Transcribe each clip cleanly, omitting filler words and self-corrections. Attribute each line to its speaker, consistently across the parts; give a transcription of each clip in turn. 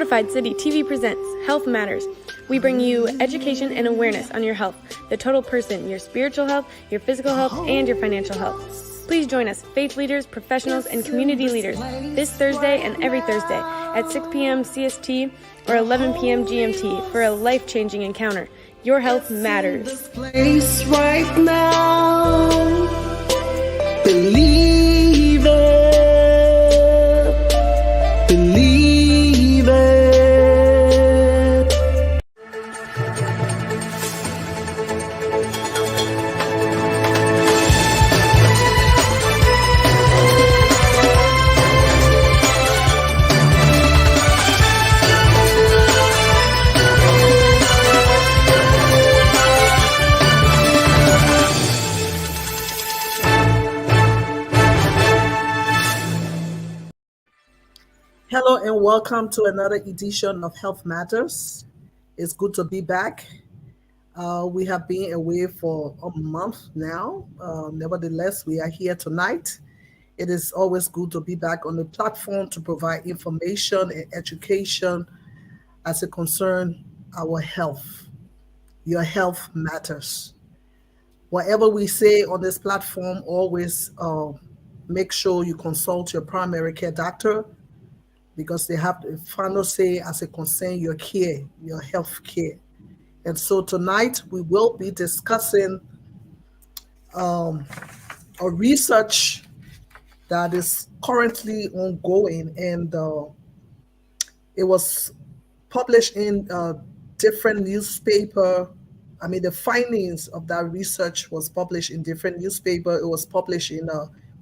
Speaker 1: Fortified City TV presents Health Matters. We bring you education and awareness on your health, the total person, your spiritual health, your physical health, and your financial health. Please join us, faith leaders, professionals, and community leaders, this Thursday and every Thursday at 6 p.m. CST or 11 p.m. GMT for a life-changing encounter. Your health matters.
Speaker 2: This place right now. Believe it. Believe it.
Speaker 3: Hello and welcome to another edition of Health Matters. It's good to be back. We have been away for a month now. Nevertheless, we are here tonight. It is always good to be back on the platform to provide information and education as it concerns our health. Your health matters. Whatever we say on this platform, always make sure you consult your primary care doctor, because they have the final say as it concerns your care, your health care. And so tonight we will be discussing a research that is currently ongoing, and it was published in different newspaper. I mean, the findings of that research was published in different newspaper. It was published in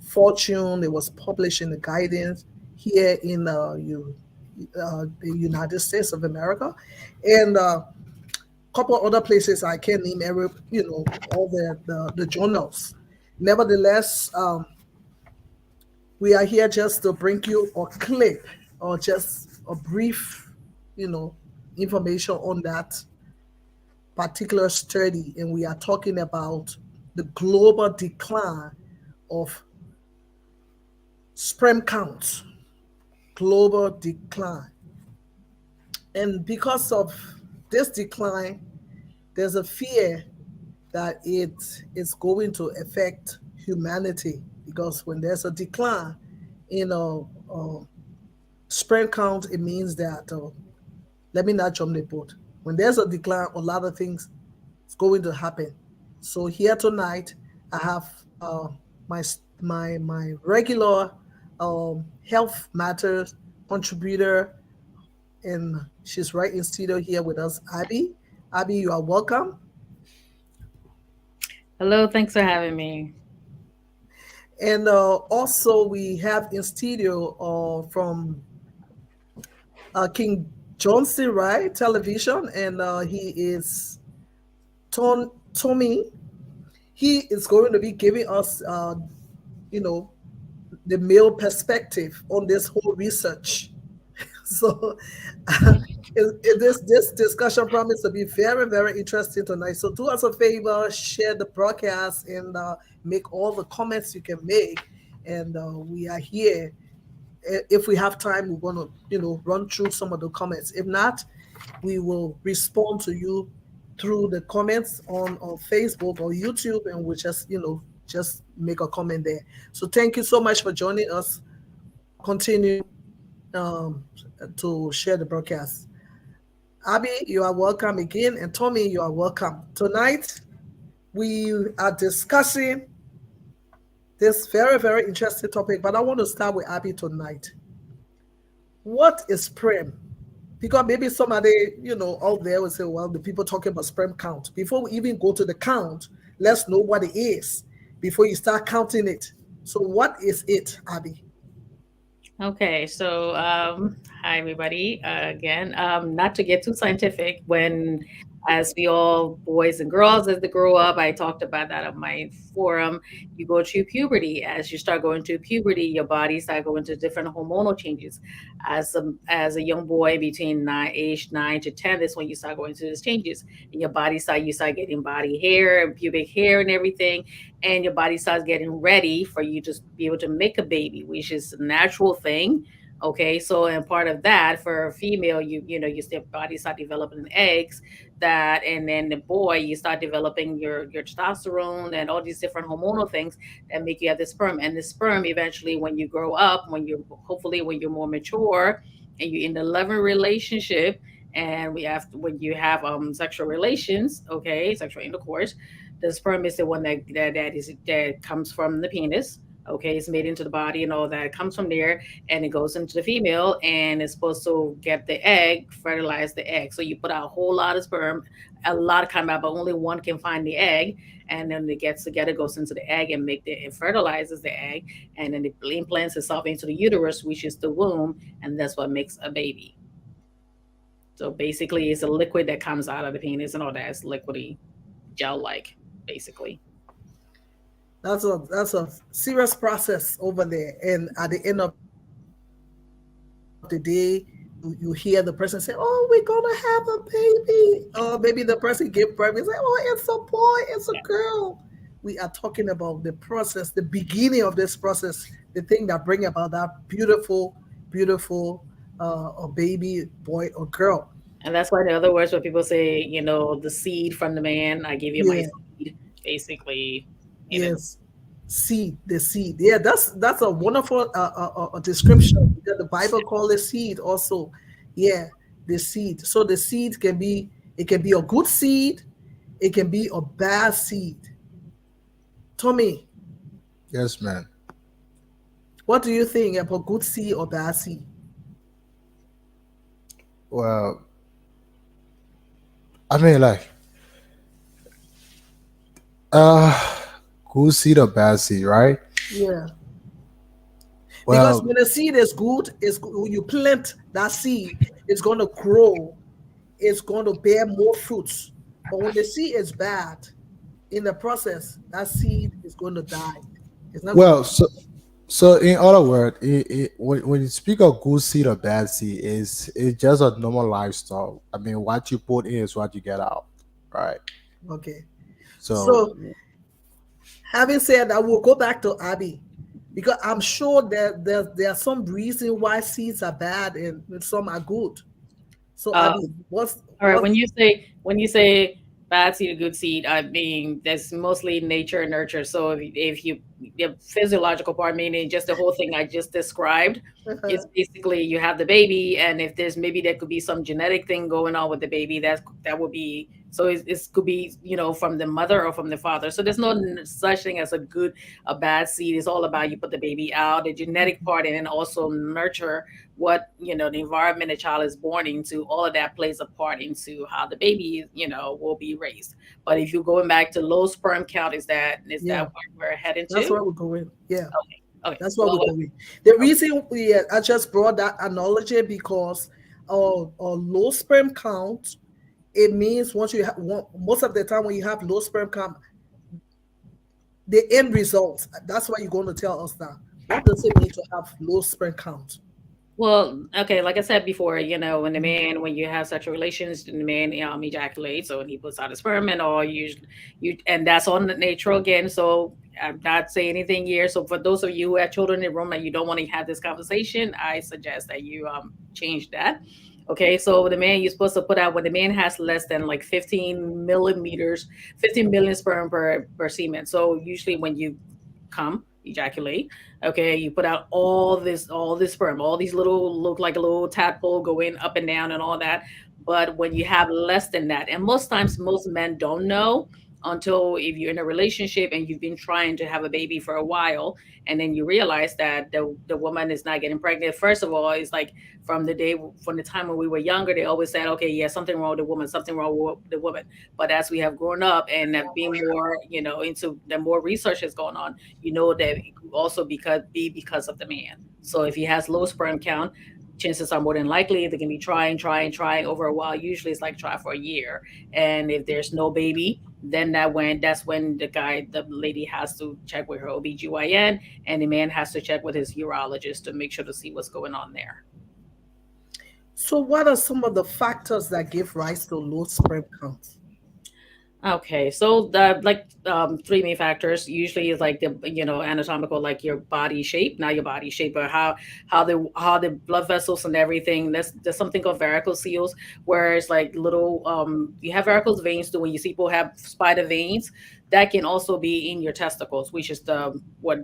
Speaker 3: Fortune. It was published in the Guidance here in the United States of America, and a couple of other places. I can't name all the journals. Nevertheless, we are here just to bring you a clip or just a brief, information on that particular study, and we are talking about the global decline of sperm counts. Global decline. And because of this decline, there's a fear that it is going to affect humanity, because when there's a decline in sperm count, it means that, let me not jump the boat. When there's a decline, a lot of things is going to happen. So here tonight, I have my regular Health Matters contributor, and she's right in studio here with us, Abby. Abby, you are welcome.
Speaker 4: Hello, thanks for having me.
Speaker 3: And also we have in studio from King Johnson, right? Television, and he is Tommy. He is going to be giving us, the male perspective on this whole research. So this discussion promises to be very, very interesting tonight. So do us a favor, share the broadcast, and make all the comments you can make. And we are here. If we have time, we're going to, run through some of the comments. If not, we will respond to you through the comments on Facebook or YouTube, and we'll just make a comment there. So thank you so much for joining us. Continue to share the broadcast. Abby, you are welcome again, and Tommy, you are welcome. Tonight, we are discussing this very, very interesting topic, but I want to start with Abby tonight. What is sperm? Because maybe somebody, out there will say, well, the people talking about sperm count. Before we even go to the count, let's know what it is before you start counting it. So what is it, Abby?
Speaker 4: Okay, so hi everybody again. Not to get too scientific, as we all boys and girls, as they grow up, I talked about that on my forum. You go through puberty. As you start going through puberty, your body starts going through different hormonal changes. As a young boy between age 9 to 10, that's when you start going through these changes. And your body you start getting body hair and pubic hair and everything. And your body starts getting ready for you to be able to make a baby, which is a natural thing. Okay, so and part of that for a female, your body start developing eggs that, and then the boy, you start developing your testosterone and all these different hormonal things that make you have the sperm. And the sperm eventually, when you grow up, when you hopefully when you're more mature and you're in the loving relationship, and we have when you have sexual relations, okay, sexual intercourse, the sperm is the one that comes from the penis. Okay, it's made into the body and all that. It comes from there and it goes into the female and it's supposed to get the egg, fertilize the egg. So you put out a whole lot of sperm, a lot of come out, but only one can find the egg. And then it gets together, goes into the egg and it fertilizes the egg, and then it implants itself into the uterus, which is the womb, and that's what makes a baby. So basically, it's a liquid that comes out of the penis and all that. It's liquidy, gel-like, basically.
Speaker 3: That's a serious process over there. And at the end of the day, you hear the person say, "Oh, we're gonna have a baby," or maybe the person give birth. We say, "Oh, it's a boy, it's a girl." We are talking about the process, the beginning of this process, the thing that bring about that beautiful, a baby boy or girl.
Speaker 4: And that's why the other words where people say, the seed from the man, I give you my
Speaker 3: Yeah,
Speaker 4: seed, basically, even.
Speaker 3: yes, seed, the seed. Yeah, that's a wonderful description that the Bible calls it seed also. Yeah, the seed. So the seed can be, it can be a good seed, it can be a bad seed. Tommy,
Speaker 5: Yes, man.
Speaker 3: what do you think about good seed or bad seed?
Speaker 5: Well, I mean, like, uh, good seed or bad seed, right?
Speaker 3: Yeah, because
Speaker 5: Well,
Speaker 3: when the seed is good, when you plant that seed, it's going to grow, it's going to bear more fruits. But when the seed is bad, in the process, that seed is going to die. It's not going to
Speaker 5: well,
Speaker 3: grow.
Speaker 5: so in other words, when you speak of good seed or bad seed, is it's just a normal lifestyle. I mean, what you put in is what you get out, right?
Speaker 3: Okay.
Speaker 5: So,
Speaker 3: So, having said that, we'll go back to Abby because I'm sure that there are some reason why seeds are bad and some are good. So,
Speaker 4: Uh,
Speaker 3: Abby,
Speaker 4: All right,
Speaker 3: what's
Speaker 4: when you say bad seed, good seed, I mean that's mostly nature and nurture. So if you the physiological part, meaning just the whole thing I just described, it's basically you have the baby, and if there's maybe there could be some genetic thing going on with the baby, that would be so it could be from the mother or from the father. So there's no such thing as a bad seed. It's all about you put the baby out, the genetic part, and then also nurture what the environment a child is born into. All of that plays a part into how the baby will be raised. But if you're going back to low sperm count, is that
Speaker 3: yeah,
Speaker 4: where we're headed
Speaker 3: that's
Speaker 4: to?
Speaker 3: where we're going. Yeah.
Speaker 4: Okay,
Speaker 3: That's what
Speaker 4: well,
Speaker 3: we're going. The
Speaker 4: okay.
Speaker 3: reason I just brought that analogy because a low sperm count, it means once you have most of the time when you have low sperm count, the end result. That's why you're going to tell us that. What does it mean to have low sperm count?
Speaker 4: Well, okay, like I said before,
Speaker 3: Mhm.
Speaker 4: when you have sexual relations, the man ejaculates, so he puts out a sperm and all and that's all natural again. So I'm not saying anything here. So for those of you who have children in the room and you don't want to have this conversation, I suggest that you change that. Okay, so the man you're supposed to put out when the man has less than like 15 millimeters, 15 million sperm per semen. So usually when you come ejaculate, okay, you put out all this sperm, all these little look like a little tadpole going up and down and all that. But when you have less than that, and most times most men don't know until if you're in a relationship and you've been trying to have a baby for a while, and then you realize that the woman is not getting pregnant. First of all, it's like from the time when we were younger, they always said, okay, yeah, something wrong with the woman, something wrong with the woman. But as we have grown up and have been more into the more research is going on, that it could also because of the man. So if he has low sperm count, chances are more than likely they can be trying over a while. Usually it's like try for a year. And if there's no baby, then that's when the lady has to check with her OBGYN, and the man has to check with his urologist to make sure to see what's going on there.
Speaker 3: So, what are some of the factors that give rise to low sperm count?
Speaker 4: Okay, so the three main factors usually is like the anatomical, like your body shape, not your body shape, but how the blood vessels and everything. There's something called varicose, where it's like little you have varicose veins too. When you see people have spider veins, that can also be in your testicles, which is the what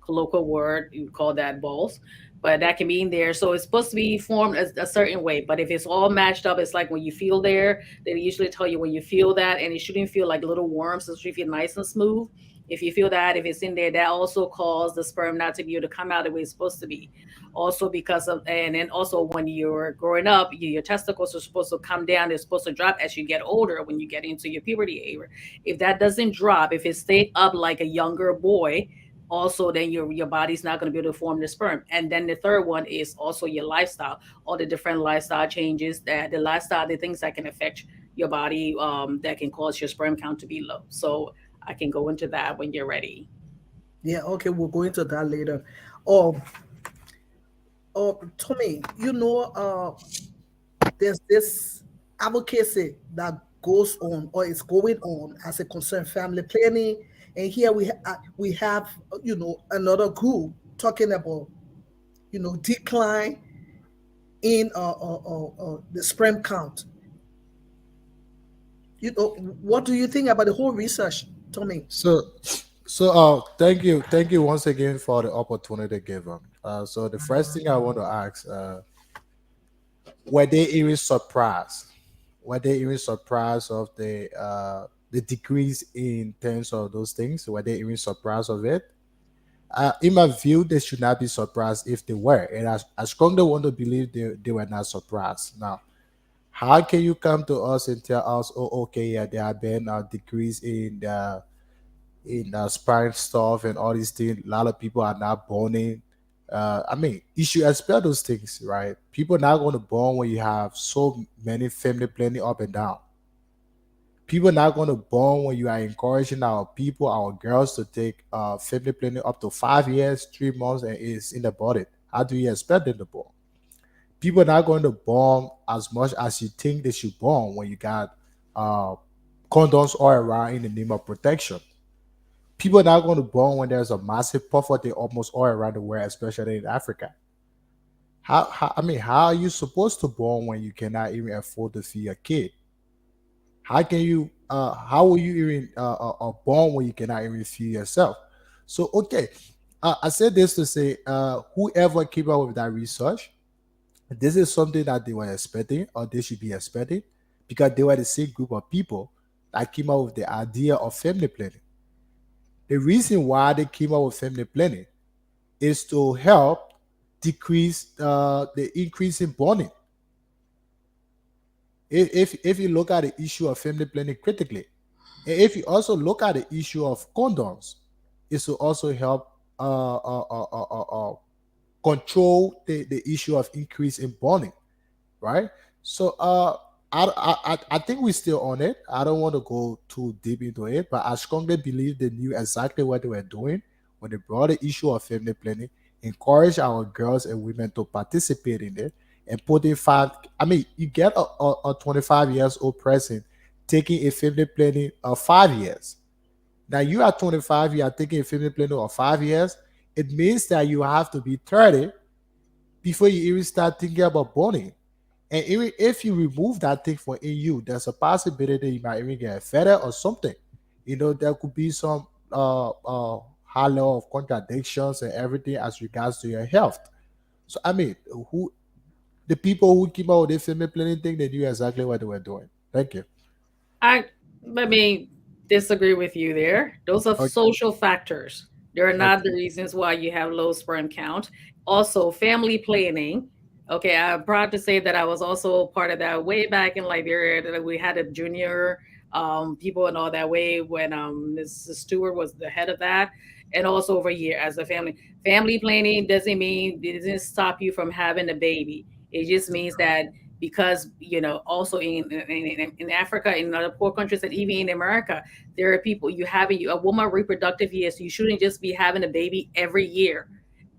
Speaker 4: colloquial word you call that balls, but that can be in there. So it's supposed to be formed a certain way, but if it's all matched up, it's like when you feel there, they usually tell you when you feel that, and it shouldn't feel like little worms. It should feel nice and smooth. If you feel that, if it's in there, that also causes the sperm not to be able to come out the way it's supposed to be. Also because of, and then also when you're growing up, your testicles are supposed to come down. They're supposed to drop as you get older, when you get into your puberty age. If that doesn't drop, if it stayed up like a younger boy, also then your body's not going to be able to form the sperm. And then the third one is also your lifestyle, all the different lifestyle changes, that the lifestyle, the things that can affect your body, that can cause your sperm count to be low. So I can go into that when you're ready.
Speaker 3: Yeah, okay, we'll go into that later. Oh, Tommy, there's this advocacy that goes on or is going on as a concern family planning, and here we have another group talking about decline in the sperm count. What do you think about the whole research, Tommy?
Speaker 5: So, thank you once again for the opportunity given. So the first thing I want to ask, were they even surprised? Were they even surprised of the decrease in terms of those things? Were they even surprised of it? In my view, they should not be surprised if they were, and I strongly want to believe they were not surprised. Now, how can you come to us and tell us, oh, okay, yeah, there have been a decrease in sperm stuff and all these things. A lot of people are not born. I mean, you should expect those things, right? People not going to born when you have so many family planning up and down. People not going to born when you are encouraging our people, our girls, to take family planning up to 5 years, 3 months, and it's in the body. How do you expect them to born? People not going to born as much as you think they should born when you got uh, condoms all around in the name of protection. People are not going to born when there's a massive poverty almost all around the world, especially in Africa. I mean, how are you supposed to born when you cannot even afford to feed a kid? How can you? How will you even born when you cannot even feed yourself? So okay, I said this to say, whoever came up with that research, this is something that they were expecting, or they should be expecting, because they were the same group of people that came up with the idea of family planning. The reason why they came up with family planning is to help decrease the increase in bonding. If you look at the issue of family planning critically, and if you also look at the issue of condoms, it's to also help control the issue of increase in bonding, right? So I think we're still on it. I don't want to go too deep into it, but I strongly believe they knew exactly what they were doing when they brought the issue of family planning, encourage our girls and women to participate in it, and put in five. I mean, you get a 25 years old person taking a family planning of 5 years. Now you are 25, you are taking a family planning of 5 years. It means that you have to be 30 before you even start thinking about bonding. And even if you remove that thing from in you, there's a possibility you might even get fed or something. There could be some high level of contradictions and everything as regards to your health. So I mean, who the people who came out with the family planning thing, they knew exactly what they were doing. Thank you.
Speaker 4: I let me disagree with you there. Those are
Speaker 5: Okay.
Speaker 4: social factors. They're not the
Speaker 5: Okay.
Speaker 4: reasons why you have low sperm count. Also, family planning. Okay, I'm proud to say that I was also part of that way back in Liberia. That we had a junior people and all that way when Mrs. Stewart was the head of that, and also over here as a family planning doesn't mean it doesn't stop you from having a baby. It just means that because also in Africa, in other poor countries, and even in America, there are people you having a woman reproductive years. You shouldn't just be having a baby every year.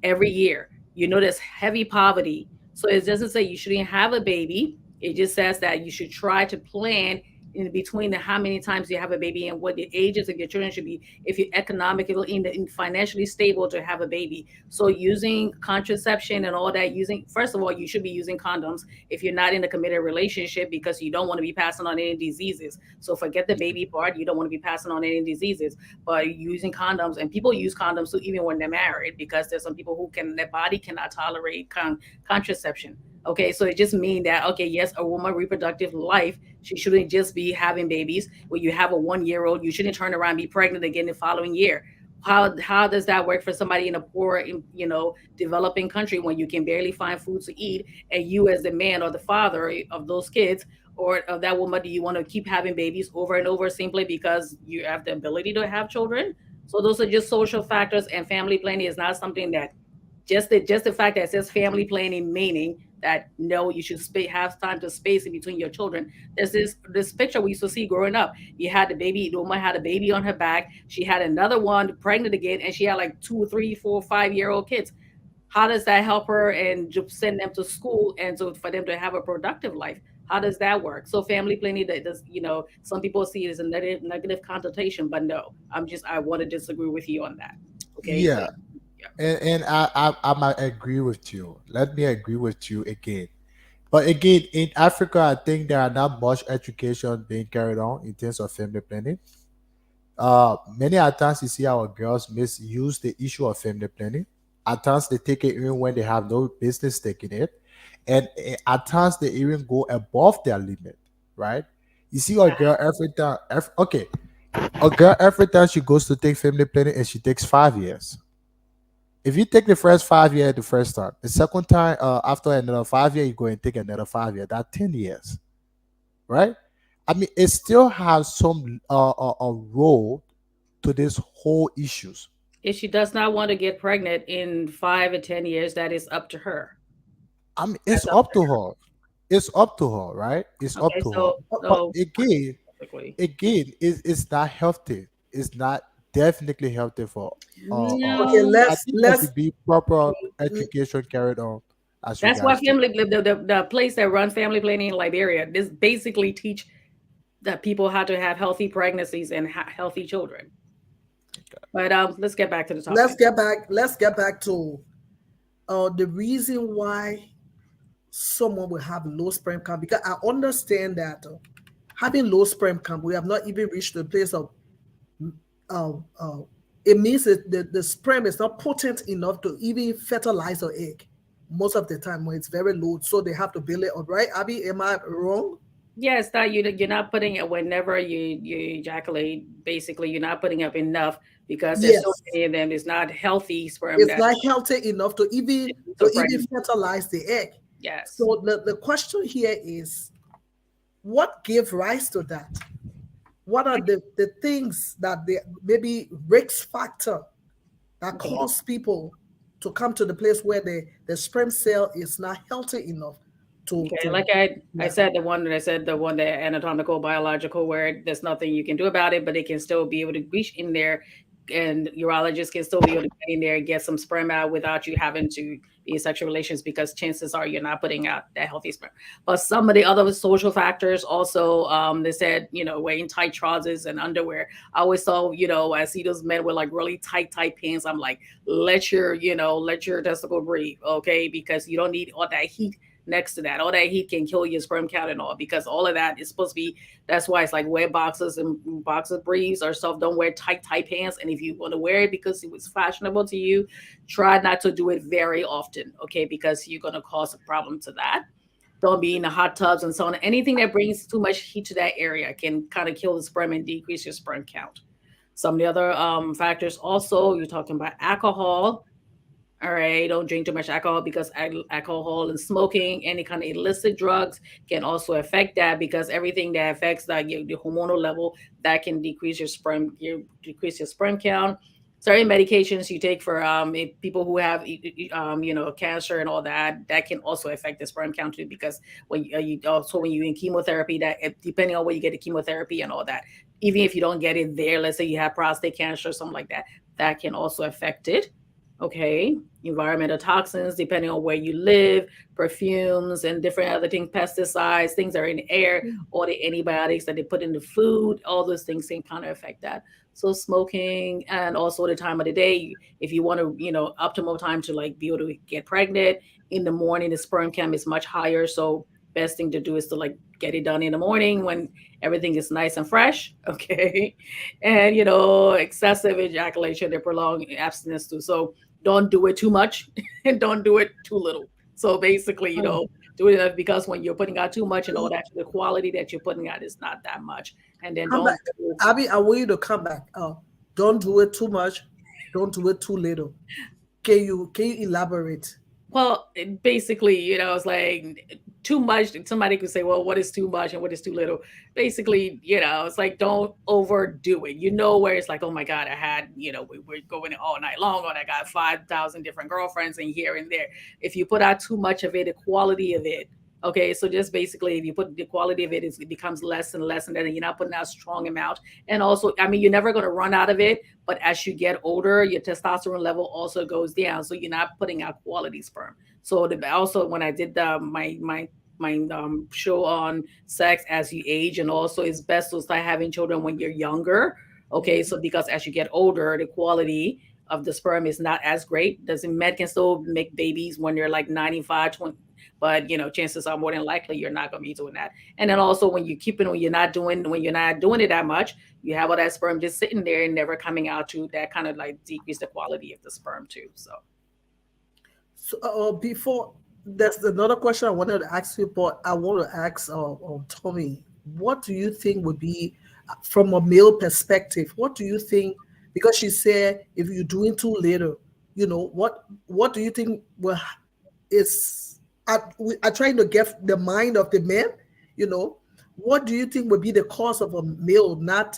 Speaker 4: There's heavy poverty, so it doesn't say you shouldn't have a baby. It just says that you should try to plan in between the how many times you have a baby and what the ages of your children should be if you're economically in financially stable to have a baby. So using contraception and all that, using first of all, you should be using condoms if you're not in a committed relationship because you don't want to be passing on any diseases. So forget the baby part. You don't want to be passing on any diseases, but using condoms, and people use condoms too even when they're married because there's some people who can their body cannot tolerate contraception. Okay, so it just means that okay, yes, a woman reproductive life, she shouldn't just be having babies. When you have a 1 year old, you shouldn't turn around and be pregnant again the following year. How does that work for somebody in a poor, developing country when you can barely find food to eat, and you as the man or the father of those kids or of that woman, do you want to keep having babies over and over simply because you have the ability to have children? So those are just social factors, and family planning is not something that just the fact that it says family planning, meaning that no, you should have time to space in between your children. There's this picture we used to see growing up. You had the woman had a baby on her back. She had another one pregnant again, and she had like 2, 3, 4, 5 year old kids. How does that help her and send them to school and so for them to have a productive life? How does that work? So family planning, that does, some people see it as a negative connotation, but no, I want to disagree with you on that. Okay.
Speaker 5: Yeah, and I might agree with you. Let me agree with you again. But again, in Africa, I think there are not much education being carried on in terms of family planning. Many at times you see our girls misuse the issue of family planning. At times they take it even when they have no business taking it, and at times they even go above their limit. Right? You see a girl every time. Okay, a girl every time she goes to take family planning, and she takes 5 years. If you take the first 5 years the first time, the second time after another 5 years, you go and take another 5 years. That's 10 years, right? I mean, it still has some a role to this whole issues.
Speaker 4: If she does not want to get pregnant in 5 or 10 years, that is up to her.
Speaker 5: I mean,
Speaker 4: That's
Speaker 5: it's
Speaker 4: up
Speaker 5: up
Speaker 4: to
Speaker 5: to her. It's up to her, right? It's
Speaker 4: her.
Speaker 5: up
Speaker 4: Okay,
Speaker 5: to her.
Speaker 4: so
Speaker 5: But
Speaker 4: so
Speaker 5: again,
Speaker 4: basically,
Speaker 5: it's not healthy. It's not definitely healthy for
Speaker 3: Okay,
Speaker 4: no.
Speaker 5: I
Speaker 3: let's
Speaker 5: think there
Speaker 3: let's
Speaker 5: should be proper education carried on as
Speaker 4: That's why
Speaker 5: regards to.
Speaker 4: the place that runs family planning in Liberia, this basically teach the people how to have healthy pregnancies and healthy children. But let's get back to the
Speaker 3: let's
Speaker 4: topic.
Speaker 3: get back let's get back to the reason why someone will have low sperm count, because I understand that having low sperm count, we have not even reached the place of uh, uh, it means that the sperm is not potent enough to even fertilize an egg most of the time when it's very low, so they have to build it up, right? Abby, am I wrong?
Speaker 4: Yeah, it's not you're not putting it whenever you ejaculate. Basically, you're not putting up enough because there's so
Speaker 3: Yes,
Speaker 4: many of them. It's not healthy sperm
Speaker 3: it's
Speaker 4: that
Speaker 3: not healthy enough to even
Speaker 4: so pregnant.
Speaker 3: fertilize the egg.
Speaker 4: Yes.
Speaker 3: So the question here is, what gave rise to that? What are the things that they maybe risk factor that cause people to come to the place where the sperm cell is not healthy enough
Speaker 4: Okay,
Speaker 3: to
Speaker 4: like I
Speaker 3: yeah.
Speaker 4: said, the one that anatomical, biological, where there's nothing you can do about it, but they can still be able to reach in there, and urologists can still be able to get in there and get some sperm out without you having to be in sexual relations because chances are you're not putting out that healthy sperm. But some of the other social factors also, they said, wearing tight trousers and underwear. I always saw, I see those men with like really tight pants. I'm like, let your testicle breathe, okay? Because you don't need all that heat next to that. All that heat can kill your sperm count and all because all of that is supposed to be. That's why it's like wear boxers and boxer briefs or stuff. Don't wear tight pants. And if you want to wear it because it was fashionable to you, try not to do it very often, okay? Because you're gonna cause a problem to that. Don't be in the hot tubs and so on. Anything that brings too much heat to that area can kind of kill the sperm and decrease your sperm count. Some of the other factors also, you're talking about alcohol. All right, don't drink too much alcohol because alcohol and smoking, any kind of illicit drugs can also affect that because everything that affects like your hormonal level that can decrease your sperm count. Certain medications you take for people who have cancer and all that that can also affect the sperm count too because when you're in chemotherapy that depending on where you get the chemotherapy and all that, even if you don't get it there, let's say you have prostate cancer or something like that, that can also affect it. Okay, environmental toxins depending on where you live, perfumes and different other things, pesticides, things that are in the air, all the antibiotics that they put in the food, all those things can kind of affect that. So smoking, and also the time of the day, if you want to, optimal time to like be able to get pregnant in the morning, the sperm count is much higher. So best thing to do is to like get it done in the morning when everything is nice and fresh. Okay. And excessive ejaculation and prolonged abstinence too. So don't do it too much and don't do it too little. So basically, do it enough, because when you're putting out too much and all that, the quality that you're putting out is not that much. And then
Speaker 3: Come back. Abby, I want you to come back. Don't do it too much. Don't do it too little. Can you elaborate?
Speaker 4: well, basically, it's like too much. Somebody could say, well, what is too much and what is too little? Basically, it's like don't overdo it. Where it's like, oh my God, I had, we're going all night long, or I got 5,000 different girlfriends and here and there. If you put out too much of it, the quality of it. Okay, so just basically, if you put the quality of it, it becomes less and less, and then you're not putting out a strong amount. And also, I mean, you're never going to run out of it, but as you get older, your testosterone level also goes down, so you're not putting out quality sperm. So also, when I did my show on sex as you age, and also it's best to start having children when you're younger. Okay, so because as you get older, the quality of the sperm is not as great. Doesn't Men can still make babies when they're like 95, 20, but chances are more than likely you're not going to be doing that. And then also when you keep it, when you're not doing it that much, you have all that sperm just sitting there and never coming out too. That kind of like decrease the quality of the sperm too. So
Speaker 3: So, before there's another question I wanted to ask you, but I want to ask Tommy, what do you think would be, from a male perspective, what do you think? Because she said if you're doing too little, what do you think is, we are trying to get the mind of the man, you know, what do you think would be the cause of a male not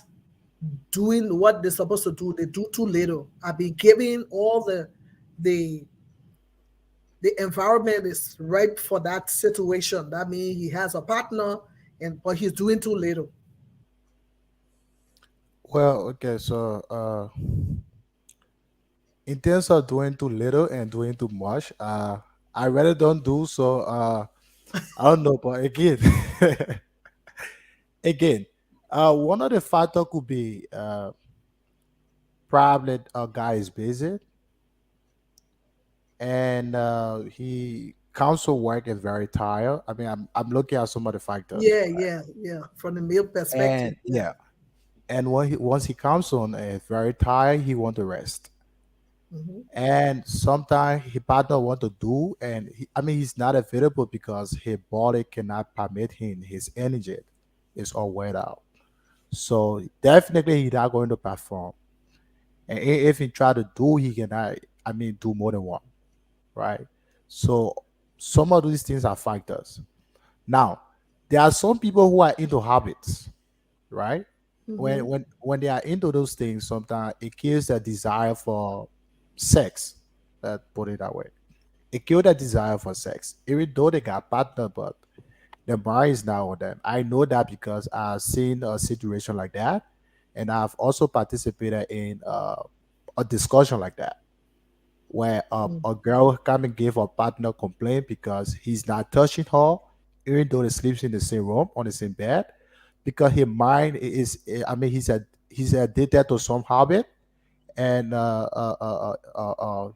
Speaker 3: doing what they're supposed to do? They do too little. I've been giving all the the environment is ripe for that situation. That means he has a partner, but he's doing too little.
Speaker 5: Well, okay, so in terms of doing too little and doing too much, I rather don't do so. I don't know, but again, again, one of the factor could be probably a guy is busy and he council work is very tired. I mean, I'm looking at some of the factors,
Speaker 3: Yeah,
Speaker 5: right?
Speaker 3: yeah, yeah. From the male perspective,
Speaker 5: And
Speaker 3: yeah.
Speaker 5: yeah, and when once he comes on very tired, he want to rest.
Speaker 3: Hmm.
Speaker 5: And sometimes his partner want to do, and I mean, he's not available because his body cannot permit him. His energy is all wear out. So definitely he's not going to perform. And if he try to do, he cannot. I mean, do more than one, right? So some of these things are factors. Now, there are some people who are into habits, right?
Speaker 3: Hmm.
Speaker 5: When they are into those things, sometimes it kills their desire for sex. That put it that way. It kills their desire for sex. Even though they got partner, but the mind is not on them. I know that because I've seen a situation like that, and I've also participated in a discussion like that where a girl come and give her partner complaint because he's not touching her, even though they sleeps in the same room on the same bed, because his mind is, I mean, he's addicted to some habit, and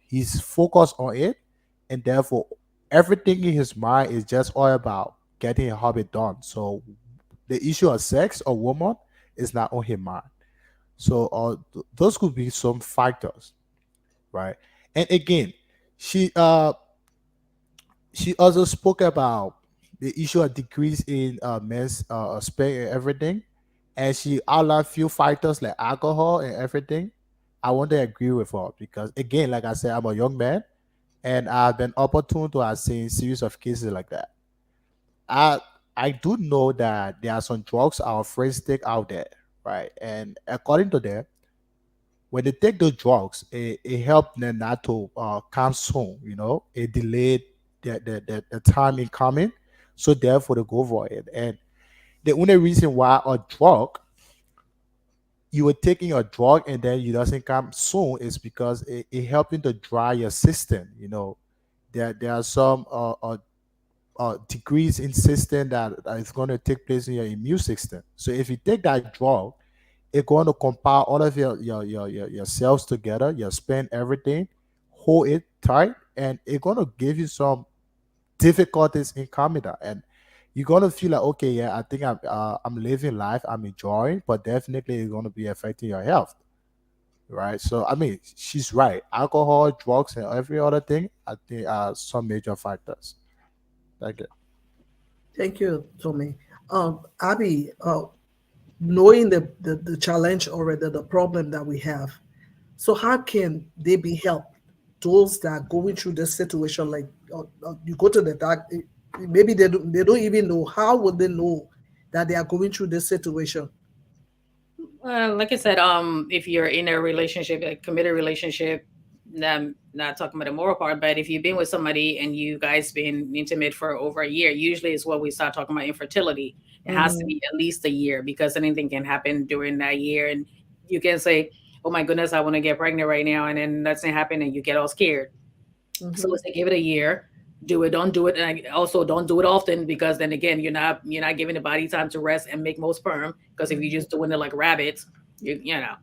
Speaker 5: he's focused on it, and therefore everything in his mind is just all about getting a habit done. So the issue of sex or woman is not on his mind. So those could be some factors, right? And again, she uh she also spoke about the issue of decrease in men's sperm and everything, and she outlined few factors like alcohol and everything. I want to agree with her because again, like I said, I'm a young man and I've been opportune to have seen series of cases like that. I I do know that there are some drugs our friends take out there, right? And according to them, when they take those drugs, it helped them not to come soon. It delayed the time in coming, so therefore they go for it. And the only reason why a drug you were taking a drug and then you doesn't come soon, is because it helping to dry your system. There are some degrees in system that is going to take place in your immune system. So if you take that drug, it's going to compile all of your cells together, your span, everything, hold it tight, and it's going to give you some difficulties in coming down. And you're going to feel like, okay, yeah, I think I'm living life, I'm enjoying, but definitely it's going to be affecting your health, right? So I mean, she's right. Alcohol, drugs, and every other thing, I think are some major factors. Thank you.
Speaker 3: Thank you, Tommy. Abby, knowing the challenge already, the problem that we have, so how can they be helped? Those that are going through this situation, like you go to the doctor, maybe they don't even know. How would they know that they are going through this situation?
Speaker 4: Like I said, if you're in a relationship, a committed relationship, I'm not talking about the moral part, but if you've been with somebody and you guys been intimate for over a year, usually is what we start talking about infertility. It has to
Speaker 3: Mm-hmm,
Speaker 4: be at least a year because anything can happen during that year, and you can say, "Oh my goodness, I want to get pregnant right now," and then that's not happen, and you get all scared. So
Speaker 3: mm-hmm,
Speaker 4: let's say give it a year. Do it. Don't do it. And also don't do it often because then again, you're not giving the body time to rest and make more sperm. Because if you're just doing it like rabbits, you know,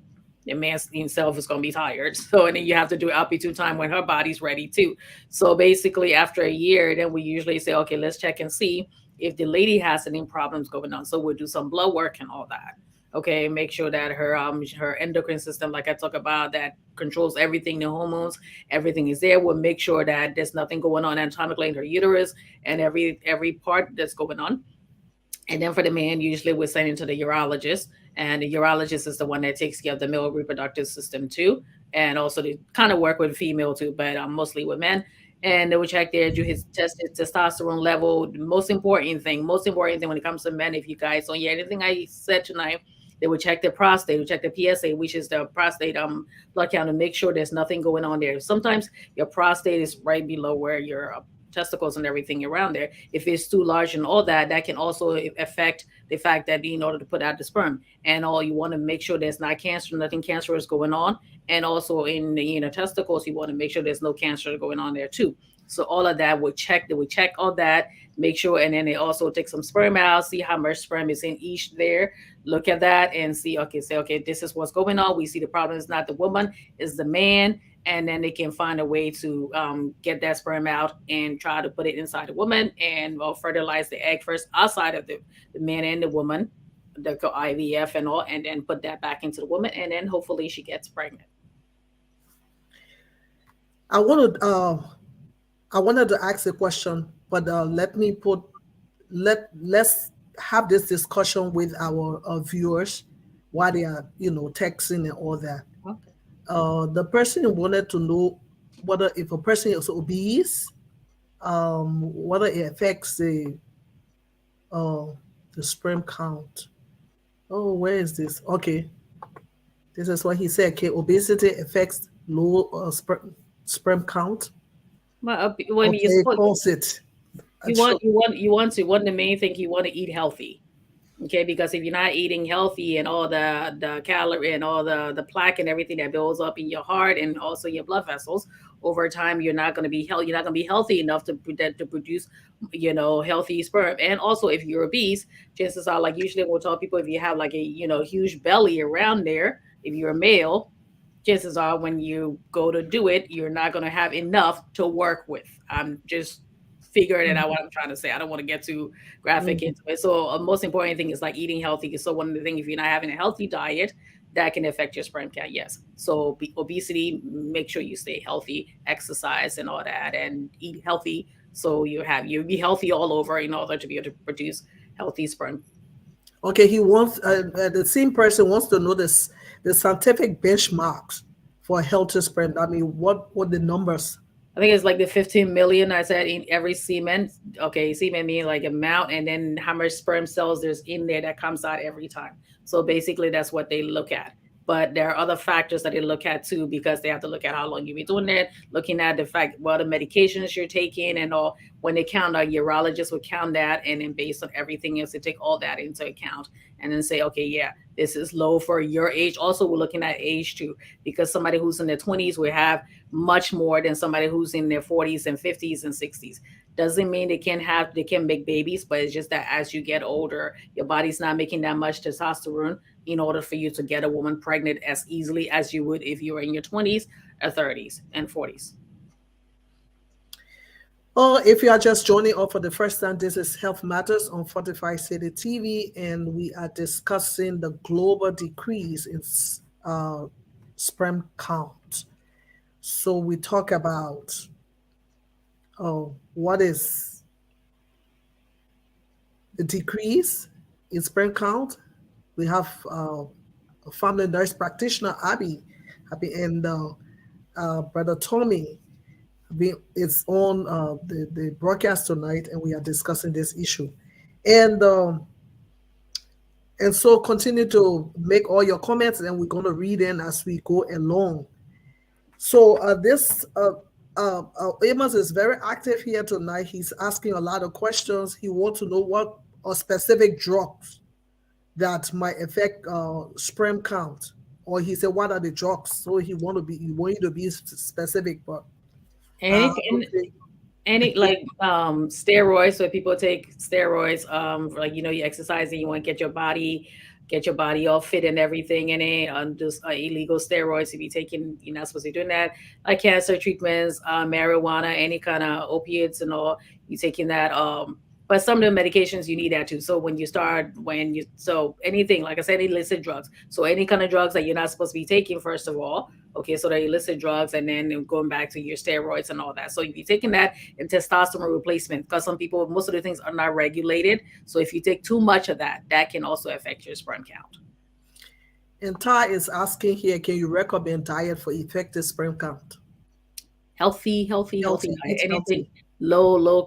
Speaker 4: your man himself is gonna be tired. So and then you have to do it opportune time when her body's ready too. So basically, after a year, then we usually say, okay, let's check and see if the lady has any problems going on. So we'll do some blood work and all that. Okay, make sure that her endocrine system, like I talk about, that controls everything, the hormones, everything is there. We'll make sure that there's nothing going on anatomically in her uterus and every part that's going on. And then for the man, usually we're sending to the urologist, and the urologist is the one that takes care of the male reproductive system too, and also they kind of work with female too, but mostly with men. And they will check there, do his test, his testosterone level. The most important thing when it comes to men, if you guys don't hear anything I said tonight, they would check the prostate, check the PSA, which is the prostate blood count, to make sure there's nothing going on there. Sometimes your prostate is right below where your testicles and everything around there. If it's too large and all that, that can also affect the fact that in order to put out the sperm, and all you want to make sure there's not cancer, nothing cancerous going on, and also in the testicles, you want to make sure there's no cancer going on there too. So all of that would check. They would check all that, make sure, and then they also take some sperm out, see how much sperm is in each there. Look at that and see. Okay, say okay, this is what's going on. We see the problem is not the woman, is the man, and then they can find a way to get that sperm out and try to put it inside the woman and fertilize the egg first outside of the man and the woman, the IVF and all, and then put that back into the woman, and then hopefully she gets pregnant.
Speaker 3: I wanted I wanted to ask a question, but let's have this discussion with our viewers while they are texting and all that.
Speaker 4: Okay.
Speaker 3: The person wanted to know whether if a person is obese, whether it affects uh, the sperm count. Oh, where is this? Okay, this is what he said. Okay, obesity affects low sperm count.
Speaker 4: But when you
Speaker 3: Okay, pause it.
Speaker 4: you
Speaker 3: So,
Speaker 4: want you want you want to one the main thing, you want to eat healthy. Okay, because if you're not eating healthy and all the calorie and all the plaque and everything that builds up in your heart and also your blood vessels over time, you're not going to be healthy. You're not going to be healthy enough to produce, healthy sperm. And also, if you're obese, chances are, like usually we'll tell people, if you have like a huge belly around there, if you're a male, chances are when you go to do it, you're not going to have enough to work with. I'm just figuring it out what I'm trying to say. I don't want to get too graphic
Speaker 3: mm,
Speaker 4: into it. So, most important thing is like eating healthy. So, one of the things, if you're not having a healthy diet, that can affect your sperm count. Yes. So, obesity, make sure you stay healthy, exercise, and all that, and eat healthy. So you be healthy all over in order to be able to produce healthy sperm.
Speaker 3: okay, he wants the same person wants to know this the scientific benchmarks for healthy sperm. I mean, what the numbers?
Speaker 4: I think it's like the 15 million I said in every semen. Okay, semen mean like amount, and then how much sperm cells there's in there that comes out every time. So basically, that's what they look at. but there are other factors that they look at too, because they have to look at how long you've been doing it, looking at the fact what the medications you're taking and all. When they count, a urologist would count that, and then based on everything else, they take all that into account and then say, okay, yeah, this is low for your age. Also, we're looking at age too, because somebody who's in their 20s will have much more than somebody who's in their 40s and 50s and 60s. Doesn't mean they can make babies, but it's just that as you get older, your body's not making that much testosterone in order for you to get a woman pregnant as easily as you would if you were in your 20s or 30s and 40s.
Speaker 3: Or if you are just joining us for the first time, this is Health Matters on Fortify City TV, and we are discussing the global decrease in sperm count. So we talk about what is the decrease in sperm count. We have a family nurse practitioner, Abby, and Brother Tommy is on the broadcast tonight, and we are discussing this issue. And and so continue to make all your comments, and we're going to read in as we go along. So this Amos is very active here tonight. He's asking a lot of questions. He wants to know what are specific drugs that might affect sperm count, or he said, "What are the drugs?" So he want you to be specific, but
Speaker 4: Anything,
Speaker 3: okay.
Speaker 4: any like steroids. So if people take steroids, like you exercise and you want to get your body all fit and everything in it, just illegal steroids. If you're taking, you're not supposed to be doing that. Like cancer treatments, marijuana, any kind of opiates and all, you taking that. But some of the medications you need that too. So so anything, like I said, illicit drugs. So any kind of drugs that you're not supposed to be taking, first of all, okay, so they're illicit drugs, and then going back to your steroids and all that. So if you're taking that and testosterone replacement, because some people, most of the things are not regulated. So if you take too much of that, that can also affect your sperm count.
Speaker 3: And Ty is asking here, can you recommend diet for effective sperm count?
Speaker 4: Healthy
Speaker 3: Healthy,
Speaker 4: diet.
Speaker 3: eat
Speaker 4: Anything
Speaker 3: healthy.
Speaker 4: low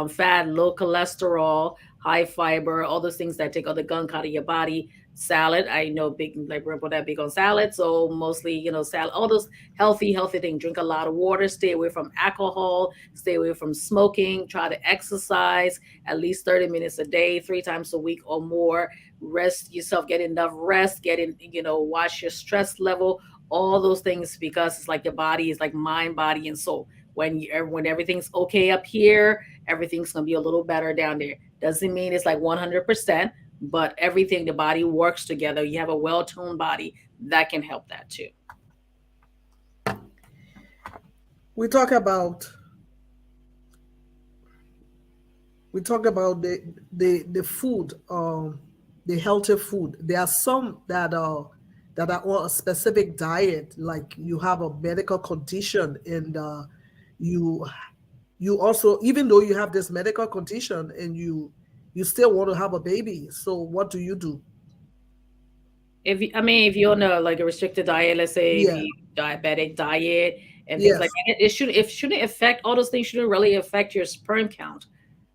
Speaker 4: fat, low cholesterol, high fiber, all those things that take all the gunk out of your body. Salad, I know big, like we're that big on salad, so mostly salad, all those healthy things. Drink a lot of water, stay away from alcohol, stay away from smoking, try to exercise at least 30 minutes a day, 3 times a week or more. Rest yourself, get enough rest, get in, watch your stress level, all those things, because it's like your body is like mind, body, and soul. When everything's okay up here, everything's gonna be a little better down there. Doesn't mean it's like 100%, but everything, the body works together. You have a well-toned body that can help that too.
Speaker 3: We talk about the food, the healthy food. There are some that are on a specific diet, like you have a medical condition, and you you also, even though you have this medical condition, and you still want to have a baby. So what do you do?
Speaker 4: If you're on a like a restricted diet, let's say if
Speaker 3: Yeah.
Speaker 4: you diabetic diet and things like
Speaker 3: Yes.
Speaker 4: that, it shouldn't affect, all those things shouldn't really affect your sperm count.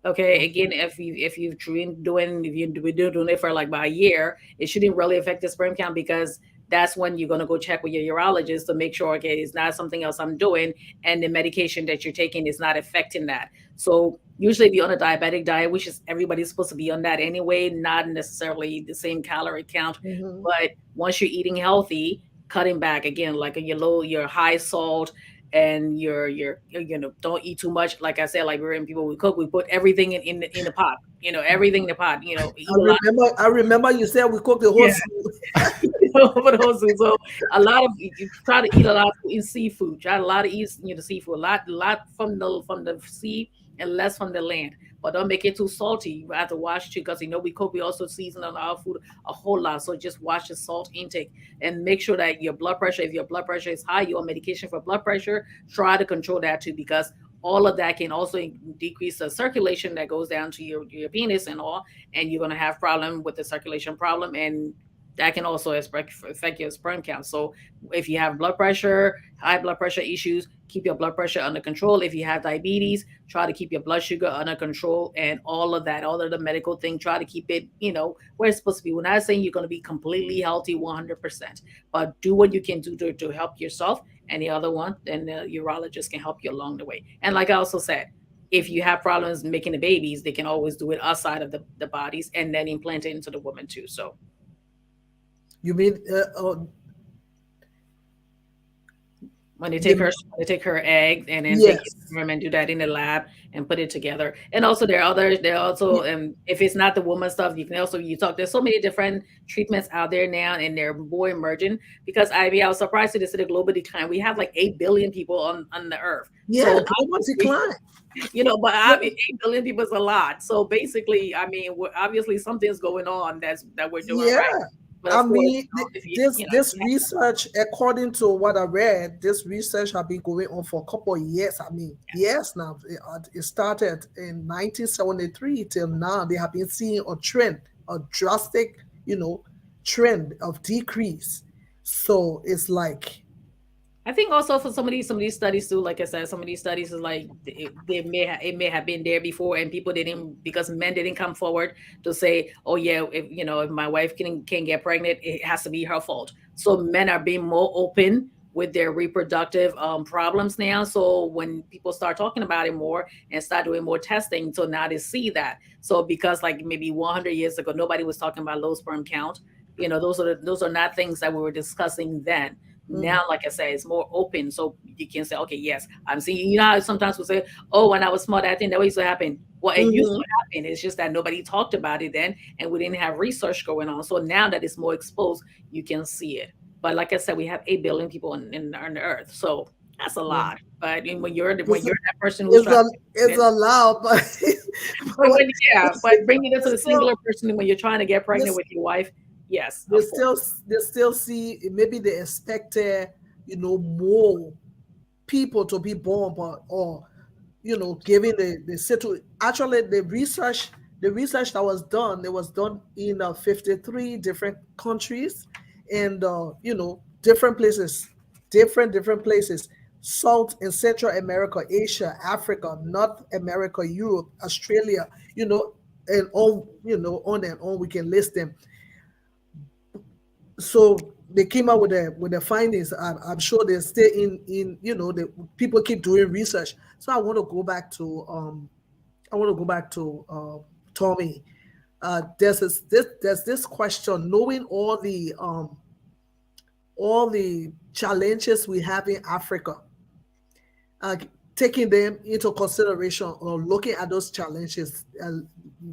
Speaker 4: Okay, again, if you've been doing, if you've been doing it for like about a year, it shouldn't really affect the sperm count, because that's when you're gonna go check with your urologist to make sure, okay, it's not something else I'm doing, and the medication that you're taking is not affecting that. So usually, if you're on a diabetic diet, which is everybody's supposed to be on that anyway, not necessarily the same calorie count,
Speaker 3: Hmm.
Speaker 4: but once you're eating healthy, cutting back again, like your high salt, and don't eat too much. Like I said, like we're in people, we cook, we put everything in the pot, everything in the pot, eat a lot.
Speaker 3: I remember you said we cook the whole
Speaker 4: Yeah.
Speaker 3: food.
Speaker 4: For those who, so a lot of you try to eat a lot in seafood. Try a lot of eat seafood, a lot from the sea and less from the land. But don't make it too salty. You have to watch too, because we cook. We also season on our food a whole lot. So just watch the salt intake and make sure that your blood pressure, if your blood pressure is high, you're on medication for blood pressure. Try to control that too, because all of that can also decrease the circulation that goes down to your penis and all, and you're gonna have problem with the circulation problem, and that can also affect your sperm count. So if you have blood pressure, high blood pressure issues, keep your blood pressure under control. If you have diabetes, try to keep your blood sugar under control, and all of that, all of the medical thing, try to keep it, where it's supposed to be. We're not saying you're going to be completely healthy 100%, but do what you can do to help yourself. And the other one, then the urologist can help you along the way. And like I also said, if you have problems making the babies, they can always do it outside of the bodies and then implant it into the woman too. So
Speaker 3: You mean
Speaker 4: when they take
Speaker 3: the
Speaker 4: her when they take her egg and then take it
Speaker 3: yes.
Speaker 4: from and do that in the lab and put it together. And also there are others. There are also, if it's not the woman stuff, you can also you talk. There's so many different treatments out there now, and they're more emerging. Because I was surprised to see the global decline. We have like 8 billion people on the earth.
Speaker 3: Yeah,
Speaker 4: So
Speaker 3: global
Speaker 4: obviously,
Speaker 3: decline.
Speaker 4: but
Speaker 3: Yeah.
Speaker 4: 8 billion people is a lot. So basically, I mean, obviously something's going on that we're doing
Speaker 3: Yeah.
Speaker 4: right. But
Speaker 3: I
Speaker 4: of course,
Speaker 3: mean,
Speaker 4: if you
Speaker 3: this research, according to what I read, this research has been going on for a couple of years. I mean, years now. It started in 1973 till now. They have been seeing a trend, a drastic, you know, trend of decrease. So it's like,
Speaker 4: I think also for some of these studies too, like I said, some of these studies is like it may have been there before, and people didn't, because men didn't come forward to say, oh yeah, if my wife can get pregnant, it has to be her fault. So men are being more open with their reproductive problems now. So when people start talking about it more and start doing more testing, so now they see that. So because like maybe 100 years ago, nobody was talking about low sperm count. Those are not things that we were discussing then.
Speaker 3: mm,
Speaker 4: Now, like I said, it's more open, so you can say, okay, yes, I'm seeing. How sometimes we say, oh, when I was small, that thing that used to happen. Well, it used to
Speaker 3: mhm,
Speaker 4: happen. It's just that nobody talked about it then, and we didn't have research going on. So now that it's more exposed, you can see it. But like I said, we have 8 billion people on the earth, so that's a
Speaker 3: yeah.
Speaker 4: lot. But when you're
Speaker 3: It's,
Speaker 4: that person who's
Speaker 3: it's,
Speaker 4: trying
Speaker 3: a,
Speaker 4: to get
Speaker 3: it's
Speaker 4: it,
Speaker 3: allowed,
Speaker 4: but
Speaker 3: but
Speaker 4: but bringing it to
Speaker 3: it's
Speaker 4: the
Speaker 3: still,
Speaker 4: singular person when you're trying to get pregnant
Speaker 3: this
Speaker 4: with your wife, yes,
Speaker 3: they
Speaker 4: of course.
Speaker 3: still they still see maybe they expected, more people to be born, but or giving the actually the research that was done, it was done in 53 different countries, and different places, different places, South and Central America, Asia, Africa, North America, Europe, Australia, and on and on, we can list them. So they came out with the findings. I'm sure they're still in the people keep doing research. So I want to go back to Tommy. There's this question, knowing all the challenges we have in Africa, uh, taking them into consideration or looking at those challenges.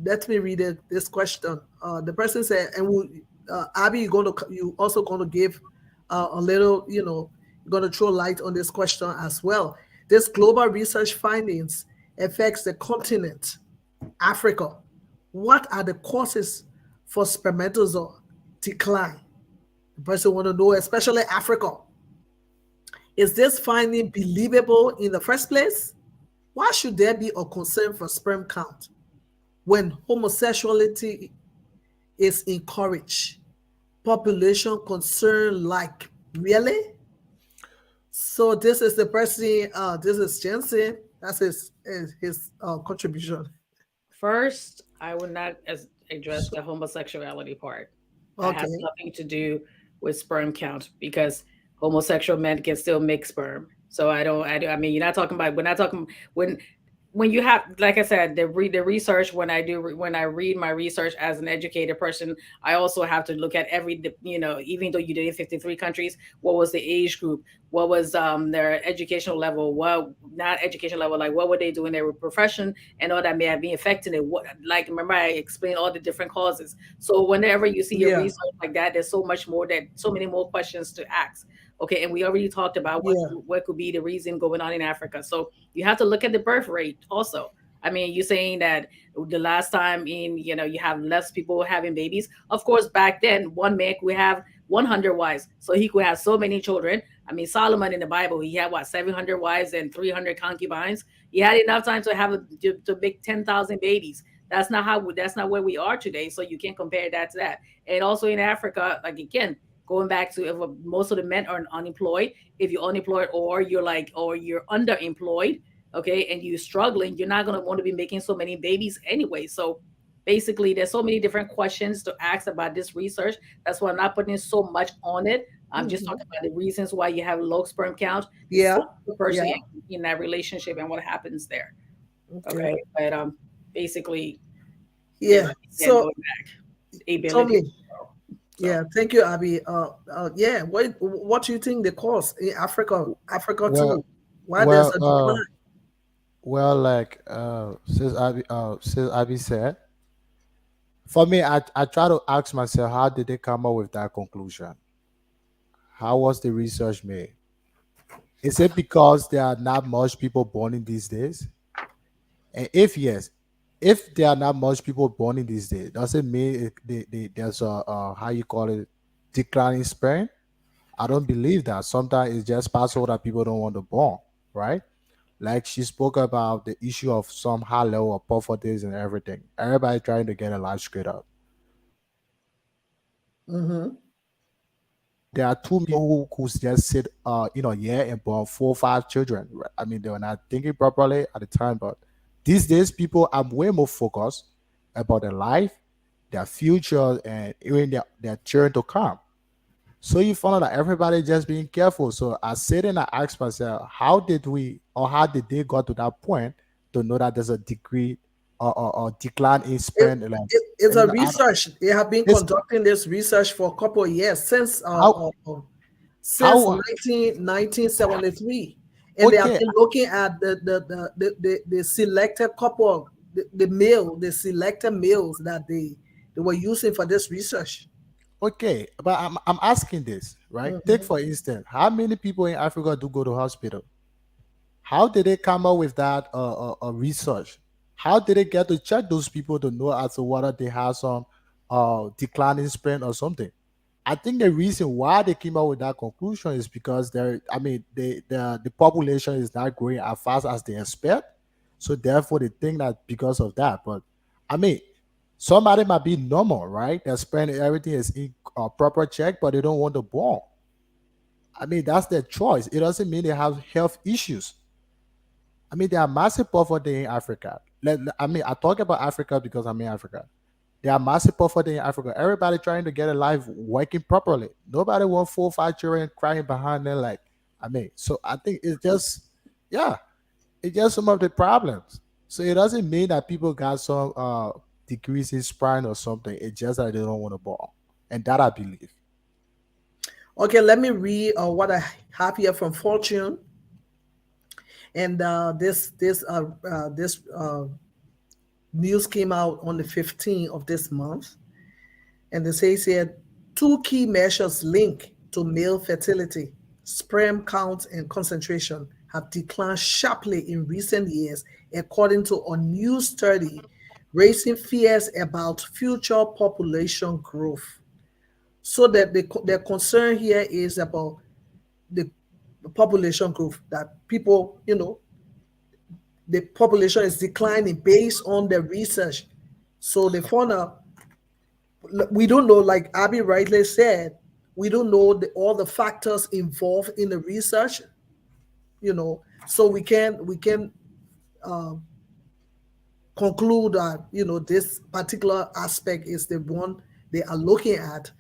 Speaker 3: Let me read this question. The person said, and Abby, you also going to give a little, you're going to throw light on this question as well. This global research findings affects the continent, Africa. What are the causes for spermatozoa decline? The person want to know, especially Africa. Is this finding believable in the first place? Why should there be a concern for sperm count when homosexuality is encouraged? Population concern, like, really? So this is the person. This is Jensen. That's his contribution.
Speaker 4: First, I would not address the homosexuality part. That has
Speaker 3: Okay.
Speaker 4: nothing to do with sperm count, because homosexual men can still make sperm. So I mean, you're not talking about, we're not talking when you have, like I said, the research, when I read my research as an educated person, I also have to look at even though you did in 53 countries, what was the age group, what was their educational level, what not education level, like what were they doing their profession, and all that may have been affecting it. What, like, remember I explained all the different causes. So whenever you see a
Speaker 3: Yeah.
Speaker 4: research like that, there's so many more questions to ask. Okay, and we already talked about
Speaker 3: Yeah.
Speaker 4: what could be the reason going on in Africa. So you have to look at the birth rate also. I mean, you're saying that the last time you have less people having babies. Of course, back then, one man could have 100 wives, so he could have so many children. I mean, Solomon in the Bible, he had what, 700 wives and 300 concubines. He had enough time to make 10,000 babies. That's not where we are today. So you can't compare that to that. And also in Africa, like again, going back to if most of the men are unemployed, if you're unemployed or you're underemployed, okay, and you're struggling, you're not going to want to be making so many babies anyway. So basically there's so many different questions to ask about this research. That's why I'm not putting so much on it. I'm just talking about the reasons why you have low sperm count, the
Speaker 3: Yeah.
Speaker 4: stage of the person
Speaker 3: Yeah.
Speaker 4: in that relationship and what happens there.
Speaker 3: Okay.
Speaker 4: Okay, but basically, yeah,
Speaker 3: Yeah.
Speaker 4: like you said,
Speaker 3: So
Speaker 4: going back, the ability to
Speaker 3: Tommy,
Speaker 4: grow. So
Speaker 3: yeah, thank you, Abby. Yeah, what do you think the cause in Africa, Africa
Speaker 5: Well,
Speaker 3: too? Why there's
Speaker 5: well,
Speaker 3: a decline?
Speaker 5: like since Abby said, for me, I try to ask myself, how did they come up with that conclusion? How was the research made? Is it because there are not much people born in these days? And if yes, if there are not much people born in these days, does it mean there's a how you call it, declining sperm? I don't believe that. Sometimes it's just possible that people don't want to born, right? Like she spoke about the issue of some high level of poverty and everything. Everybody trying to get a life straight up.
Speaker 3: Mm-hmm.
Speaker 5: There are two people who just sit, yeah, and born 4 or 5 children. Right? I mean, they were not thinking properly at the time, but these days, people are way more focused about their life, their future, and even their children to come. So you find out that everybody just being careful. So I sit and I ask myself, how did we, or how did they got to that point to know that there's a degree or decline in
Speaker 3: It,
Speaker 5: sperm? Like,
Speaker 3: it's a
Speaker 5: I don't,
Speaker 3: research. They have been
Speaker 5: it's
Speaker 3: conducting this research for a couple of years
Speaker 5: how
Speaker 3: since
Speaker 5: how
Speaker 3: 1973, and they have
Speaker 5: okay.
Speaker 3: been looking at the selected couple, the selected males that they were using for this research.
Speaker 5: Okay, but I'm asking this, right? Take
Speaker 3: Mhm.
Speaker 5: for instance, how many people in Africa do go to hospital? How did they come up with that research? How did they get to check those people to know as to whether they have some declining sperm or something? I think the reason why they came up with that conclusion is because I mean, the population is not growing as fast as they expect. So therefore, they think that because of that. But I mean, somebody might be normal, right? Their sperm, everything is in proper check, but they don't want to born. I mean, that's their choice. It doesn't mean they have health issues. I mean, there are massive poverty in Africa. I mean, I talk about Africa because I'm in Africa. There are massive poverty in Africa. Everybody trying to get a life working properly. Nobody want 4 or 5 children crying behind them. Like, I mean, so I think it's just, yeah, it's just some of the problems. So it doesn't mean that people got some decrease in spine or something. It's just that they don't want to ball, and that I believe.
Speaker 3: Okay, let me read what I have here from Fortune, and this news came out on the 15th of this month, and it says here two key measures linked to male fertility, sperm count and concentration, have declined sharply in recent years, according to a new study, raising fears about future population growth. So that the concern here is about the population growth, that people, the population is declining based on the research. So the fauna, we don't know, like Abby rightly said, we don't know all the factors involved in the research, so we can conclude that this particular aspect is the one they are looking at.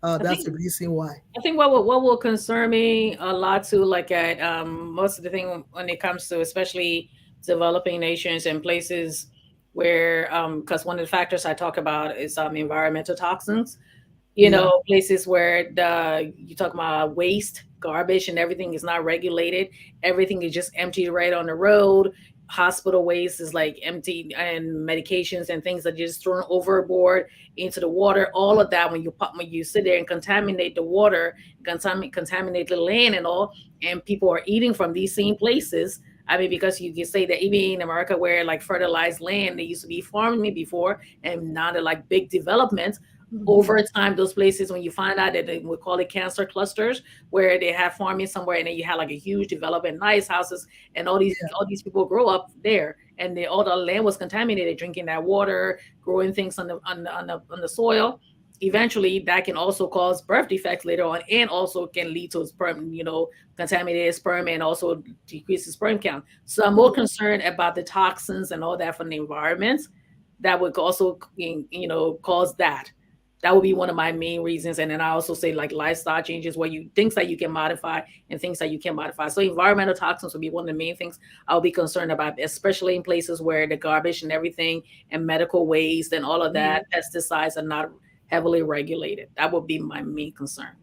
Speaker 4: I
Speaker 3: That's
Speaker 4: think
Speaker 3: the reason why.
Speaker 4: I think what will concern me a lot too, like at most of the thing when it comes to especially developing nations and places where because one of the factors I talk about is environmental toxins.
Speaker 3: Yeah.
Speaker 4: Places where you talk about waste, garbage, and everything is not regulated. Everything is just emptied right on the road. Hospital waste is like empty, and medications and things are just thrown overboard into the water. All of that when you sit there and contaminate the water, contaminate the land and all, and people are eating from these same places. I mean, because you can say that even in America, where like fertilized land, they used to be farming before, and now they're like big developments
Speaker 3: Mhm.
Speaker 4: over time. Those places, when you find out that we call it cancer clusters, where they have farming somewhere, and then you have like a huge development, nice houses, and all these people grow up there, and all the land was contaminated, drinking that water, growing things on the soil. Eventually, that can also cause birth defects later on, and also can lead to sperm, contaminated sperm, and also decrease the sperm count. So I'm more concerned about the toxins and all that from the environment that would also, cause that. That would be one of my main reasons. And then I also say like lifestyle changes, where you things that you can modify and things that you can modify. So environmental toxins would be one of the main things I'll be concerned about, especially in places where the garbage and everything and medical waste and all of that, pesticides are not heavily regulated. That would be my main concern.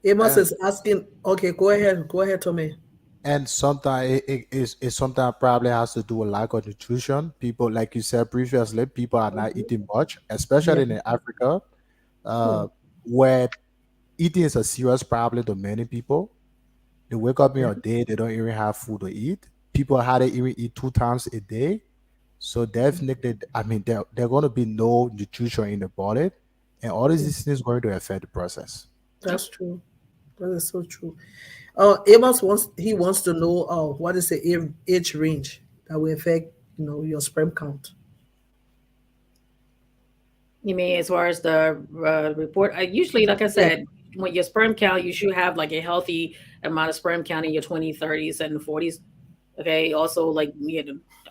Speaker 3: Amos
Speaker 5: And
Speaker 3: is asking. Okay, go ahead, Tommy.
Speaker 5: and sometimes it sometimes probably has to do with lack of nutrition. People, like you said previously, people are not eating much,
Speaker 3: Yeah.
Speaker 5: especially in Africa,
Speaker 3: Hmm.
Speaker 5: uh, where eating is a serious problem to many people. They wake up in
Speaker 3: Okay.
Speaker 5: a day, they don't even have food to eat. People had to even eat 2 times a day. So definitely, I mean, there going to be no nutrition in the body, and all these things going to affect the process.
Speaker 3: That's true. That is so true. Amos wants to know what is the age range that will affect your sperm count.
Speaker 4: You mean as far as the report? I usually, like I
Speaker 3: Yeah.
Speaker 4: said, when your sperm count, you should have like a healthy amount of sperm count in your 20s, 30s, and 40s. Okay. Also, like,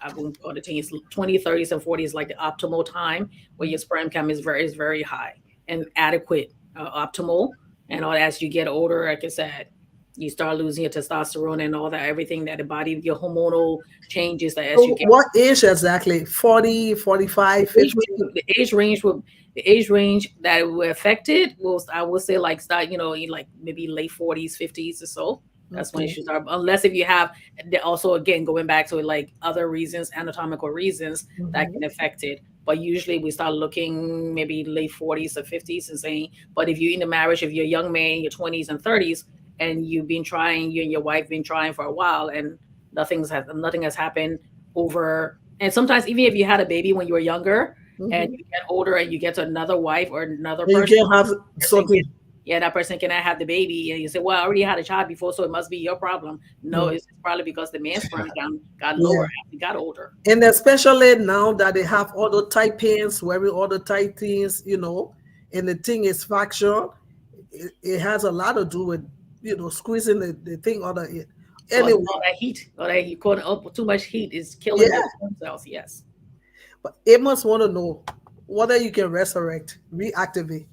Speaker 4: I won't go to teens, 20s, 30s, and 40s, like the optimal time where your sperm count is very high and adequate, optimal. And all as you get older, like I said, you start losing your testosterone and all that, everything that the body, your hormonal changes that as you
Speaker 3: So
Speaker 4: get
Speaker 3: what age exactly? 40, 45,
Speaker 4: age
Speaker 3: 50?
Speaker 4: range, the age range that were affected was, I would say, like start, in like maybe late 40s, 50s or so. That's when you
Speaker 3: Okay.
Speaker 4: should start. Unless if you have also, again, going back to like other reasons, anatomical reasons that
Speaker 3: Hmm.
Speaker 4: can affect it. But usually we start looking maybe late 40s or 50s and saying, but if you're in a marriage, if you're a young man in your 20s and 30s, and you've been trying, you and your wife been trying for a while, and nothing has happened over, and sometimes even if you had a baby when you were younger and
Speaker 3: Hmm.
Speaker 4: you get older and you get to another wife or another
Speaker 3: And you
Speaker 4: person,
Speaker 3: can have
Speaker 4: person can,
Speaker 3: something.
Speaker 4: yeah, that person cannot have the baby, and you say, well, I already had a child before, so it must be your problem. No,
Speaker 3: No.
Speaker 4: it's probably because the man's sperm count got lower
Speaker 3: Yeah.
Speaker 4: as he got older.
Speaker 3: And especially now that they have all the tight pants, wearing all the tight things, and the thing is fracture, it has a lot to do with, squeezing the thing out of it.
Speaker 4: Causing
Speaker 3: Anyway,
Speaker 4: all that heat, all that you caught up too much heat is killing
Speaker 3: yeah,
Speaker 4: the sperm cells. Yes.
Speaker 3: but it must want to know whether you can resurrect, reactivate.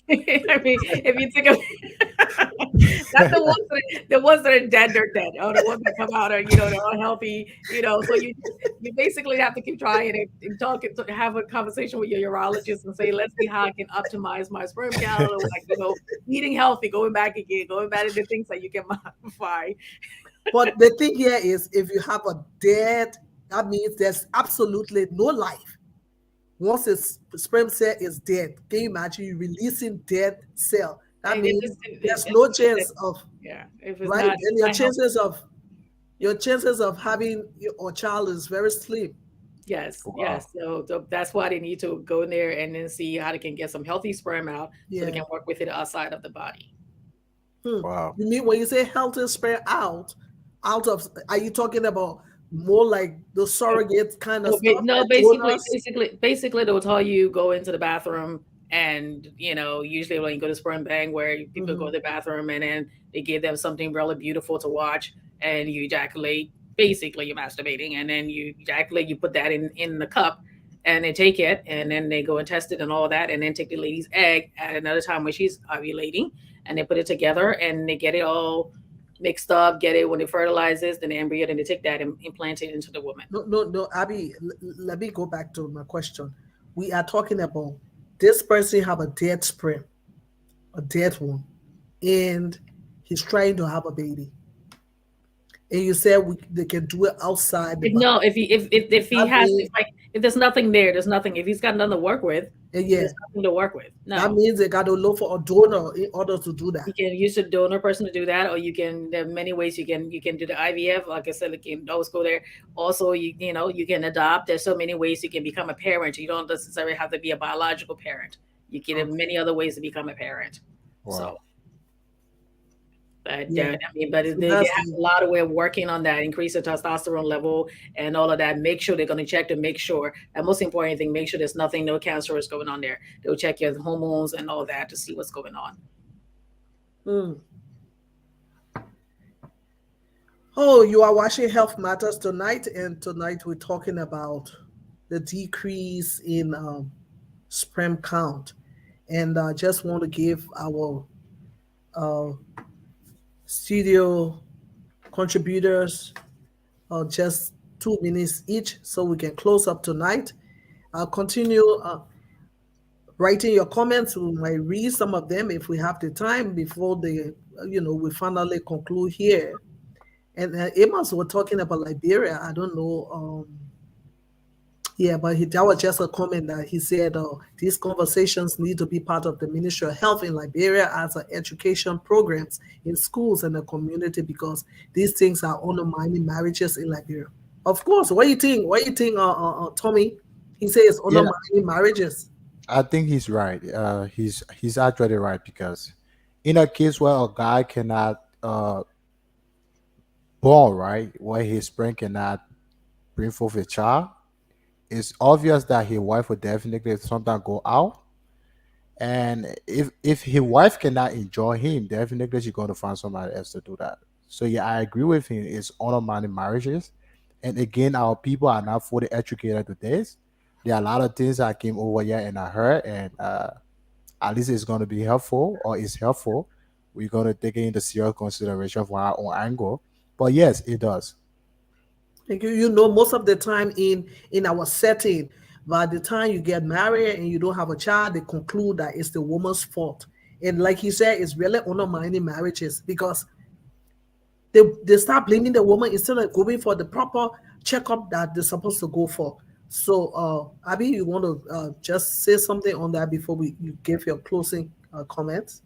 Speaker 4: I mean, if you think of not the ones that are dead, they're dead. Oh, the ones that come out are, they're unhealthy. So you basically have to keep trying and talk and have a conversation with your urologist and say, let's see how I can optimize my sperm count, or like, eating healthy, going back to the things that you can modify.
Speaker 3: But the thing here is, if you have a dead, that means there's absolutely no life. Once the sperm cell is dead, can you imagine you releasing dead cell? That
Speaker 4: And
Speaker 3: means there's no chance of,
Speaker 4: yeah, if it's
Speaker 3: right?
Speaker 4: not,
Speaker 3: And your chances of having a child is very slim.
Speaker 4: yes,
Speaker 5: Wow.
Speaker 4: yes. So that's why they need to go in there and then see how they can get some healthy sperm out so they
Speaker 3: Yeah.
Speaker 4: can work with it outside of the body.
Speaker 5: Wow.
Speaker 3: You mean when you say healthy sperm out of, are you talking about more like the surrogate kind of
Speaker 4: No,
Speaker 3: stuff,
Speaker 4: no,
Speaker 3: like
Speaker 4: basically,
Speaker 3: donors?
Speaker 4: basically, they'll tell you go into the bathroom, and usually when you go to sperm bank, where people go
Speaker 3: Hmm.
Speaker 4: to the bathroom, and then they give them something really beautiful to watch, and you ejaculate. Basically, you're masturbating, and then you ejaculate. You put that in the cup, and they take it, and then they go and test it and all that, and then take the lady's egg at another time when she's ovulating, and they put it together, and they get it all mixed up, get it when it fertilizes, then the embryo, then they take that and implant it into the woman.
Speaker 3: No, no, no, Abby. Let me go back to my question. We are talking about this person have a dead sperm, a dead one, and he's trying to have a baby. And you said they can do it outside the
Speaker 4: If
Speaker 3: body.
Speaker 4: no, if he
Speaker 3: That
Speaker 4: has,
Speaker 3: means,
Speaker 4: if like if there's nothing there, there's nothing. If he's got nothing to work with,
Speaker 3: yeah,
Speaker 4: there's nothing to work with.
Speaker 3: that
Speaker 4: No,
Speaker 3: means they got to look for a donor in order to do
Speaker 4: you
Speaker 3: that.
Speaker 4: can use a donor person to do that, or you can. There are many ways you can do the IVF. Like I said, you can always go there. Also, you can adopt. There's so many ways you can become a parent. You don't necessarily have to be a biological parent. You can have
Speaker 3: Okay.
Speaker 4: many other ways to become a parent.
Speaker 5: Wow.
Speaker 4: So But
Speaker 3: Yeah.
Speaker 4: I mean, but
Speaker 3: So
Speaker 4: they
Speaker 3: that's
Speaker 4: have a lot of way of working on that, increase the testosterone level and all of that. Make sure they're going to check to make sure. And most important thing, make sure there's nothing, no cancer is going on there. They'll check your hormones and all that to see what's going on.
Speaker 3: mm. Oh, you are watching Health Matters tonight, and tonight we're talking about the decrease in sperm count. And I just want to give our uh, studio contributors just 2 minutes each so we can close up tonight. I'll continue writing your comments. We might read some of them if we have the time before we finally conclude here. And Amos was talking about Liberia. I don't know. Yeah, but that was just a comment that he said these conversations need to be part of the Ministry of Health in Liberia as education programs in schools and the community because these things are undermining marriages in Liberia. Of course, what do you think? What do you think, Tommy? He says
Speaker 5: Yeah,
Speaker 3: undermining marriages.
Speaker 5: I think he's right. He's actually right because in a case where a guy cannot born right, where his sperm cannot bring forth a child, it's obvious that his wife would definitely sometimes go out. And if his wife cannot enjoy him, definitely she's going to find somebody else to do that. So yeah, I agree with him. It's undermining marriages, and again, our people are not fully educated to this. There are a lot of things I came over here and I heard, and at least it's going to be helpful or it's helpful. We're going to take it into serious consideration for our own angle. But yes, it does.
Speaker 3: Like most of the time in our setting, by the time you get married and you don't have a child, they conclude that it's the woman's fault. And like he said, it's really undermining marriages because they start blaming the woman instead of going for the proper checkup that they're supposed to go for. So, Abby, you want to just say something on that before you give your closing comments?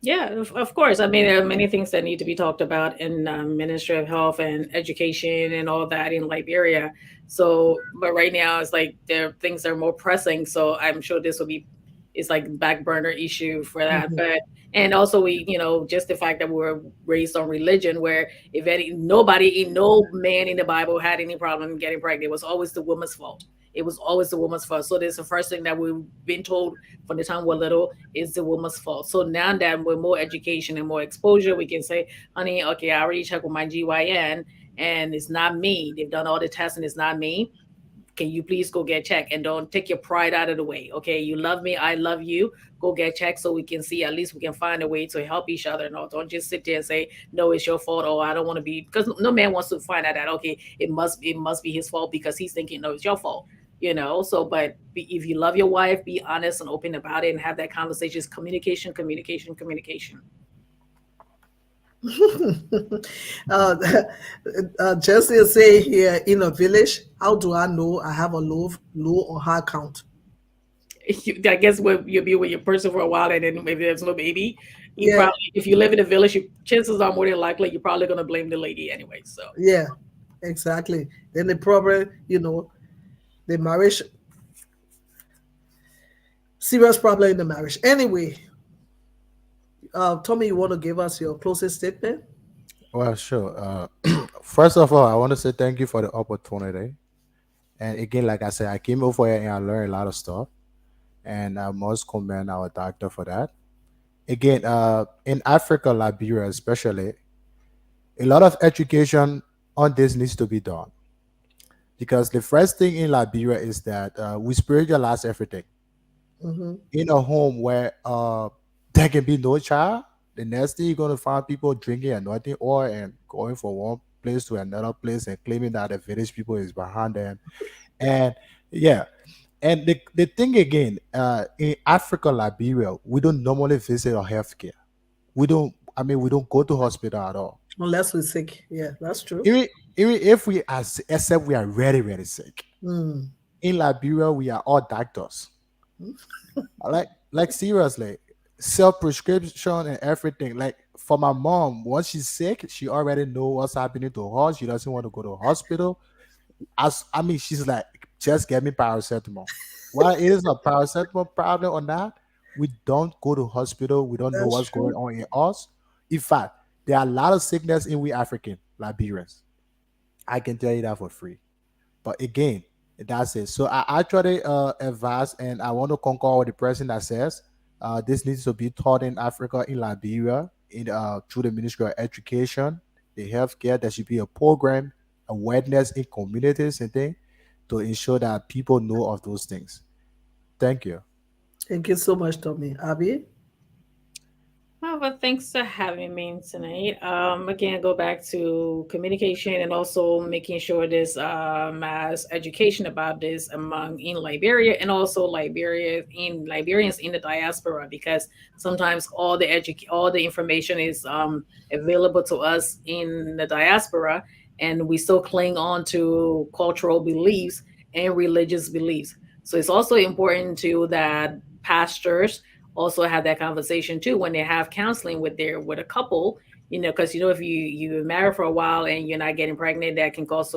Speaker 4: Yeah, of course. I mean, there are many things that need to be talked about in Ministry of Health and Education and all that in Liberia. So, but right now it's like there are things that are more pressing. So I'm sure this will be, it's like back burner issue for that.
Speaker 3: Mhm.
Speaker 4: But and also we, just the fact that we're raised on religion, where if any nobody, no man in the Bible had any problem getting pregnant, it was always the woman's fault. It was always the woman's fault. So this is the first thing that we've been told from the time we're little is the woman's fault. So now that with more education and more exposure, we can say, honey, okay, I already checked with my GYN and it's not me. They've done all the tests and it's not me. Can you please go get checked and don't take your pride out of the way? Okay, you love me, I love you. Go get checked so we can see, at least we can find a way to help each other. No, don't just sit there and say no, it's your fault. Oh, I don't want to be, because no man wants to find out that okay, it must be his fault because he's thinking no, it's your fault. So but if you love your wife, be honest and open about it and have that conversation. It's communication, communication, communication.
Speaker 3: uh, Jesse say here in a village, how do I know I have a low or high count?
Speaker 4: I guess you'll be with your person for a while, and then maybe there's no baby. You
Speaker 3: Yeah,
Speaker 4: probably, if you live in a village, chances are more than likely you're probably gonna blame the lady anyway. So
Speaker 3: yeah, exactly. Then the problem, the marriage, serious problem in the marriage. Anyway, Tommy, you want to give us your closest statement?
Speaker 5: Well, sure. First of all, I want to say thank you for the opportunity. And again, like I said, I came over here and I learned a lot of stuff. And I must commend our doctor for that. Again, in Africa, Liberia especially, a lot of education on this needs to be done. Because the first thing in Liberia is that we spiritualize everything.
Speaker 3: Mm-hmm.
Speaker 5: In a home where there can be no child, the next thing you're going to find people drinking anointing oil and going from one place to another place and claiming that the village people is behind them. And yeah, and the thing again, in Africa, Liberia, we don't normally visit our healthcare. We don't go to hospital at all.
Speaker 3: Unless we're sick. Yeah, that's true.
Speaker 5: Even, even if we are, except we are really, really sick.
Speaker 3: Mm.
Speaker 5: In Liberia, we are all doctors. Like seriously, self prescription and everything. Like for my mom, once she's sick, she already know what's happening to her. She doesn't want to go to hospital. She's like, just get me paracetamol. Well, it is a paracetamol problem or not, we don't go to hospital. We don't know
Speaker 3: That's
Speaker 5: what's going
Speaker 3: true.
Speaker 5: on in us. In fact, There are a lot of sickness in we African Liberians. I can tell you that for free. But again, that's it. So I try to advise, and I want to concur with the person that says this needs to be taught in Africa, in Liberia, in through the Ministry of Education, the healthcare. There should be a program, awareness in communities and things to ensure that people know of those things. Thank you.
Speaker 3: Thank you so much, Tommy. Abby?
Speaker 4: Well, thanks for having me tonight. Again, go back to communication and also making sure there's mass education about this among in Liberia and also Liberians in the diaspora, because sometimes all the information is available to us in the diaspora, and we still cling on to cultural beliefs and religious beliefs. So it's also important too that pastors also have that conversation too when they have counseling with a couple, because if you marry for a while and you're not getting pregnant, that can cause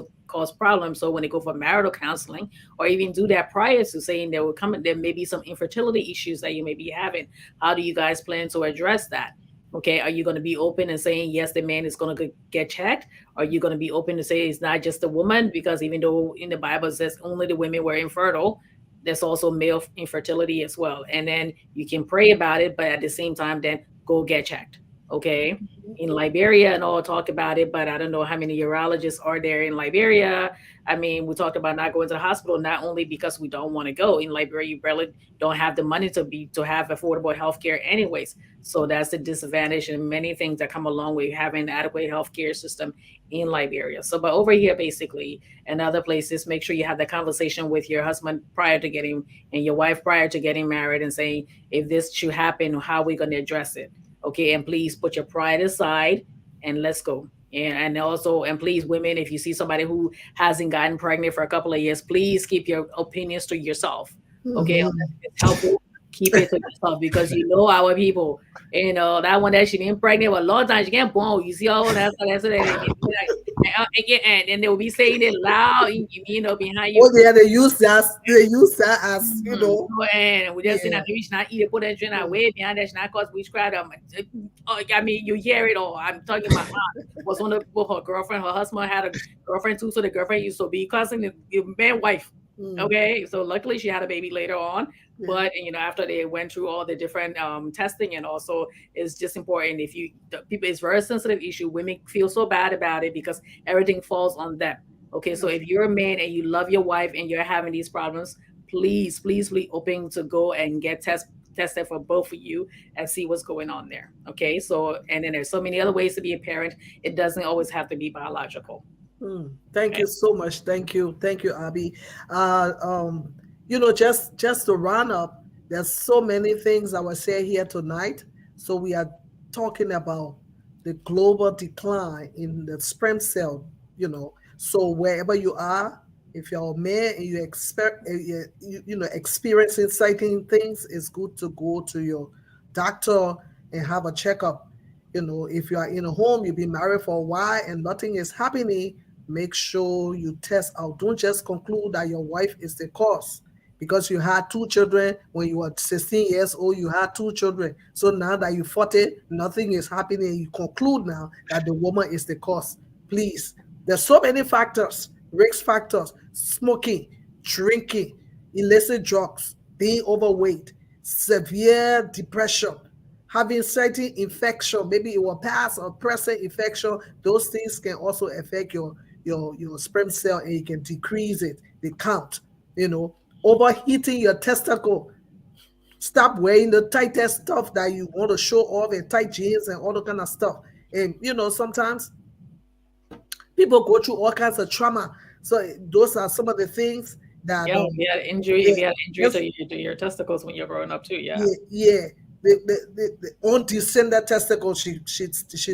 Speaker 4: problems. So when they go for marital counseling, or even do that prior to saying there may be some infertility issues that you may be having, how do you guys plan to address that? Okay, are you going to be open and saying yes, the man is going to get checked? Are you going to be open to say it's not just the woman? Because even though in the Bible it says only the women were infertile, there's also male infertility as well. And then you can pray about it, but at the same time, then go get checked. Okay. In Liberia and all talk about it, but I don't know how many urologists are there in Liberia. I mean, we talked about not going to the hospital, not only because we don't want to go. In Liberia, you barely don't have the money to have affordable healthcare anyways. So that's the disadvantage and many things that come along with having an adequate healthcare system in Liberia. So, but over here, basically, and other places, make sure you have that conversation with your husband prior to getting and your wife prior to getting married and saying, if this should happen, how are we going to address it? Okay. And please put your pride aside and let's go. And also, and please, women, if you see somebody who hasn't gotten pregnant for a couple of years, please keep your opinions to yourself. Okay.
Speaker 3: Mhm.
Speaker 4: It's helpful. Keep it to yourself because our people, that one that she been pregnant for a long time, she can't born. You see all that's what and they will be saying it loud, behind you.
Speaker 3: Oh, yeah, they use that as,
Speaker 4: And we just saying
Speaker 3: yeah.
Speaker 4: that maybe she not eat it, put that drink
Speaker 3: Mm.
Speaker 4: away behind that, she not cause witchcraft. I mean, you hear it all. I'm talking my aunt was on the with her girlfriend. Her husband had a girlfriend too, so the girlfriend used to be cousin the man wife.
Speaker 3: Mm.
Speaker 4: Okay, so luckily she had a baby later on,
Speaker 3: Yeah.
Speaker 4: but after they went through all the different testing, and also it's just important if the people, it's a very sensitive issue. Women feel so bad about it because everything falls on them. Okay, so if you're a man and you love your wife and you're having these problems, please be open to go and get tested for both of you and see what's going on there. Okay, so and then there's so many other ways to be a parent. It doesn't always have to be biological.
Speaker 3: Thank
Speaker 4: Okay.
Speaker 3: you so much. Thank you, Abby. Just to run up, there's so many things I will say here tonight. So we are talking about the global decline in the sperm cell. So wherever you are, if you're a man and you expect, experiencing certain things, it's good to go to your doctor and have a checkup. If you are in a home, you've been married for a while and nothing is happening, make sure you test out. Don't just conclude that your wife is the cause because you had two children when you were 16 years old. You had two children. So now that you're 40, nothing is happening. You conclude now that the woman is the cause. Please, there's so many factors, risk factors: smoking, drinking, illicit drugs, being overweight, severe depression, having certain infection, maybe it will pass or present infection. Those things can also affect your sperm cell, and you can decrease it, the count. Overheating your testicle. Stop wearing the tightest stuff that you want to show off, and tight jeans and all that kind of stuff. And sometimes people go through all kinds of trauma. So those are some of the things that
Speaker 4: Yeah, if
Speaker 3: yeah,
Speaker 4: you had injury
Speaker 3: just
Speaker 4: to your testicles when you're growing up too, yeah.
Speaker 3: yeah, yeah. The undescended testicle, she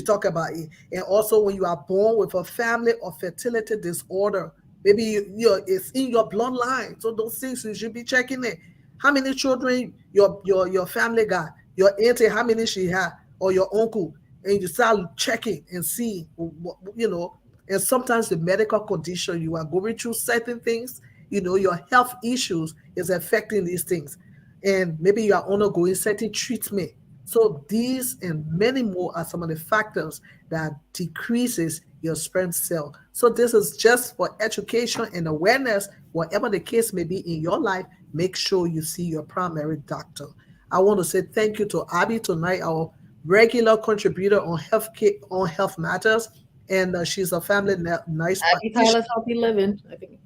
Speaker 3: talk about it. And also when you are born with a family of fertility disorder, maybe it's in your bloodline. So those things you should be checking it. How many children your family got? Your auntie, how many she had, or your uncle, and you start checking and see, And sometimes the medical condition you are going through certain things, your health issues is affecting these things, and maybe you are undergoing certain treatment. So these and many more are some of the factors that decreases your sperm cell. So this is just for education and awareness. Whatever the case may be in your life, make sure you see your primary doctor. I want to say thank you to Abby tonight, our regular contributor on health matters, and she's a nice
Speaker 4: Happy
Speaker 3: practitioner.
Speaker 4: Tyler's Healthy Living. I think.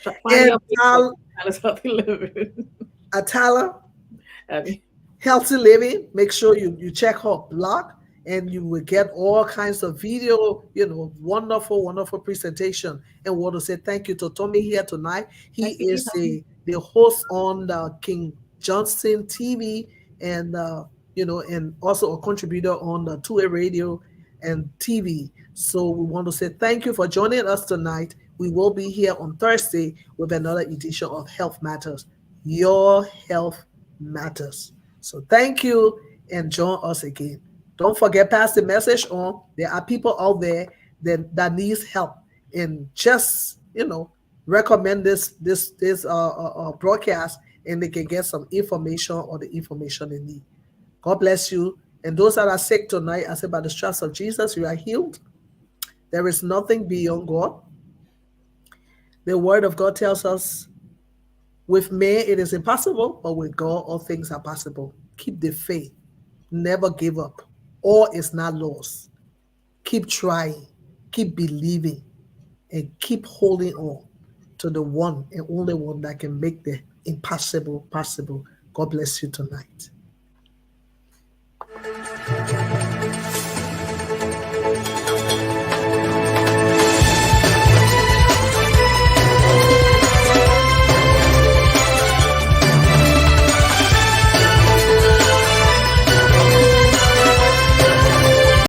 Speaker 4: Find me
Speaker 3: And
Speaker 4: on Facebook. Tyler's Healthy Living.
Speaker 3: Atala,
Speaker 4: Abby.
Speaker 3: Healthy Living, make sure you check her blog, and you will get all kinds of video, wonderful, wonderful presentation. And want to say thank you to Tommy here tonight. He
Speaker 4: Thank you,
Speaker 3: is
Speaker 4: Tommy.
Speaker 3: the host on the King Johnson TV, and and also a contributor on the 2A radio and TV. So we want to say thank you for joining us tonight. We will be here on Thursday with another edition of Health Matters. Your health matters. So thank you, and join us again. Don't forget, pass the message on. There are people out there that needs help, and just recommend this broadcast, and they can get some information or the information they need. God bless you. And those that are sick tonight, I say by the stripes of Jesus, you are healed. There is nothing beyond God. The word of God tells us with man it is impossible, but with God all things are possible. Keep the faith. Never give up. All is not lost. Keep trying, keep believing, and keep holding on to the one and only one that can make the impossible possible. God bless you tonight.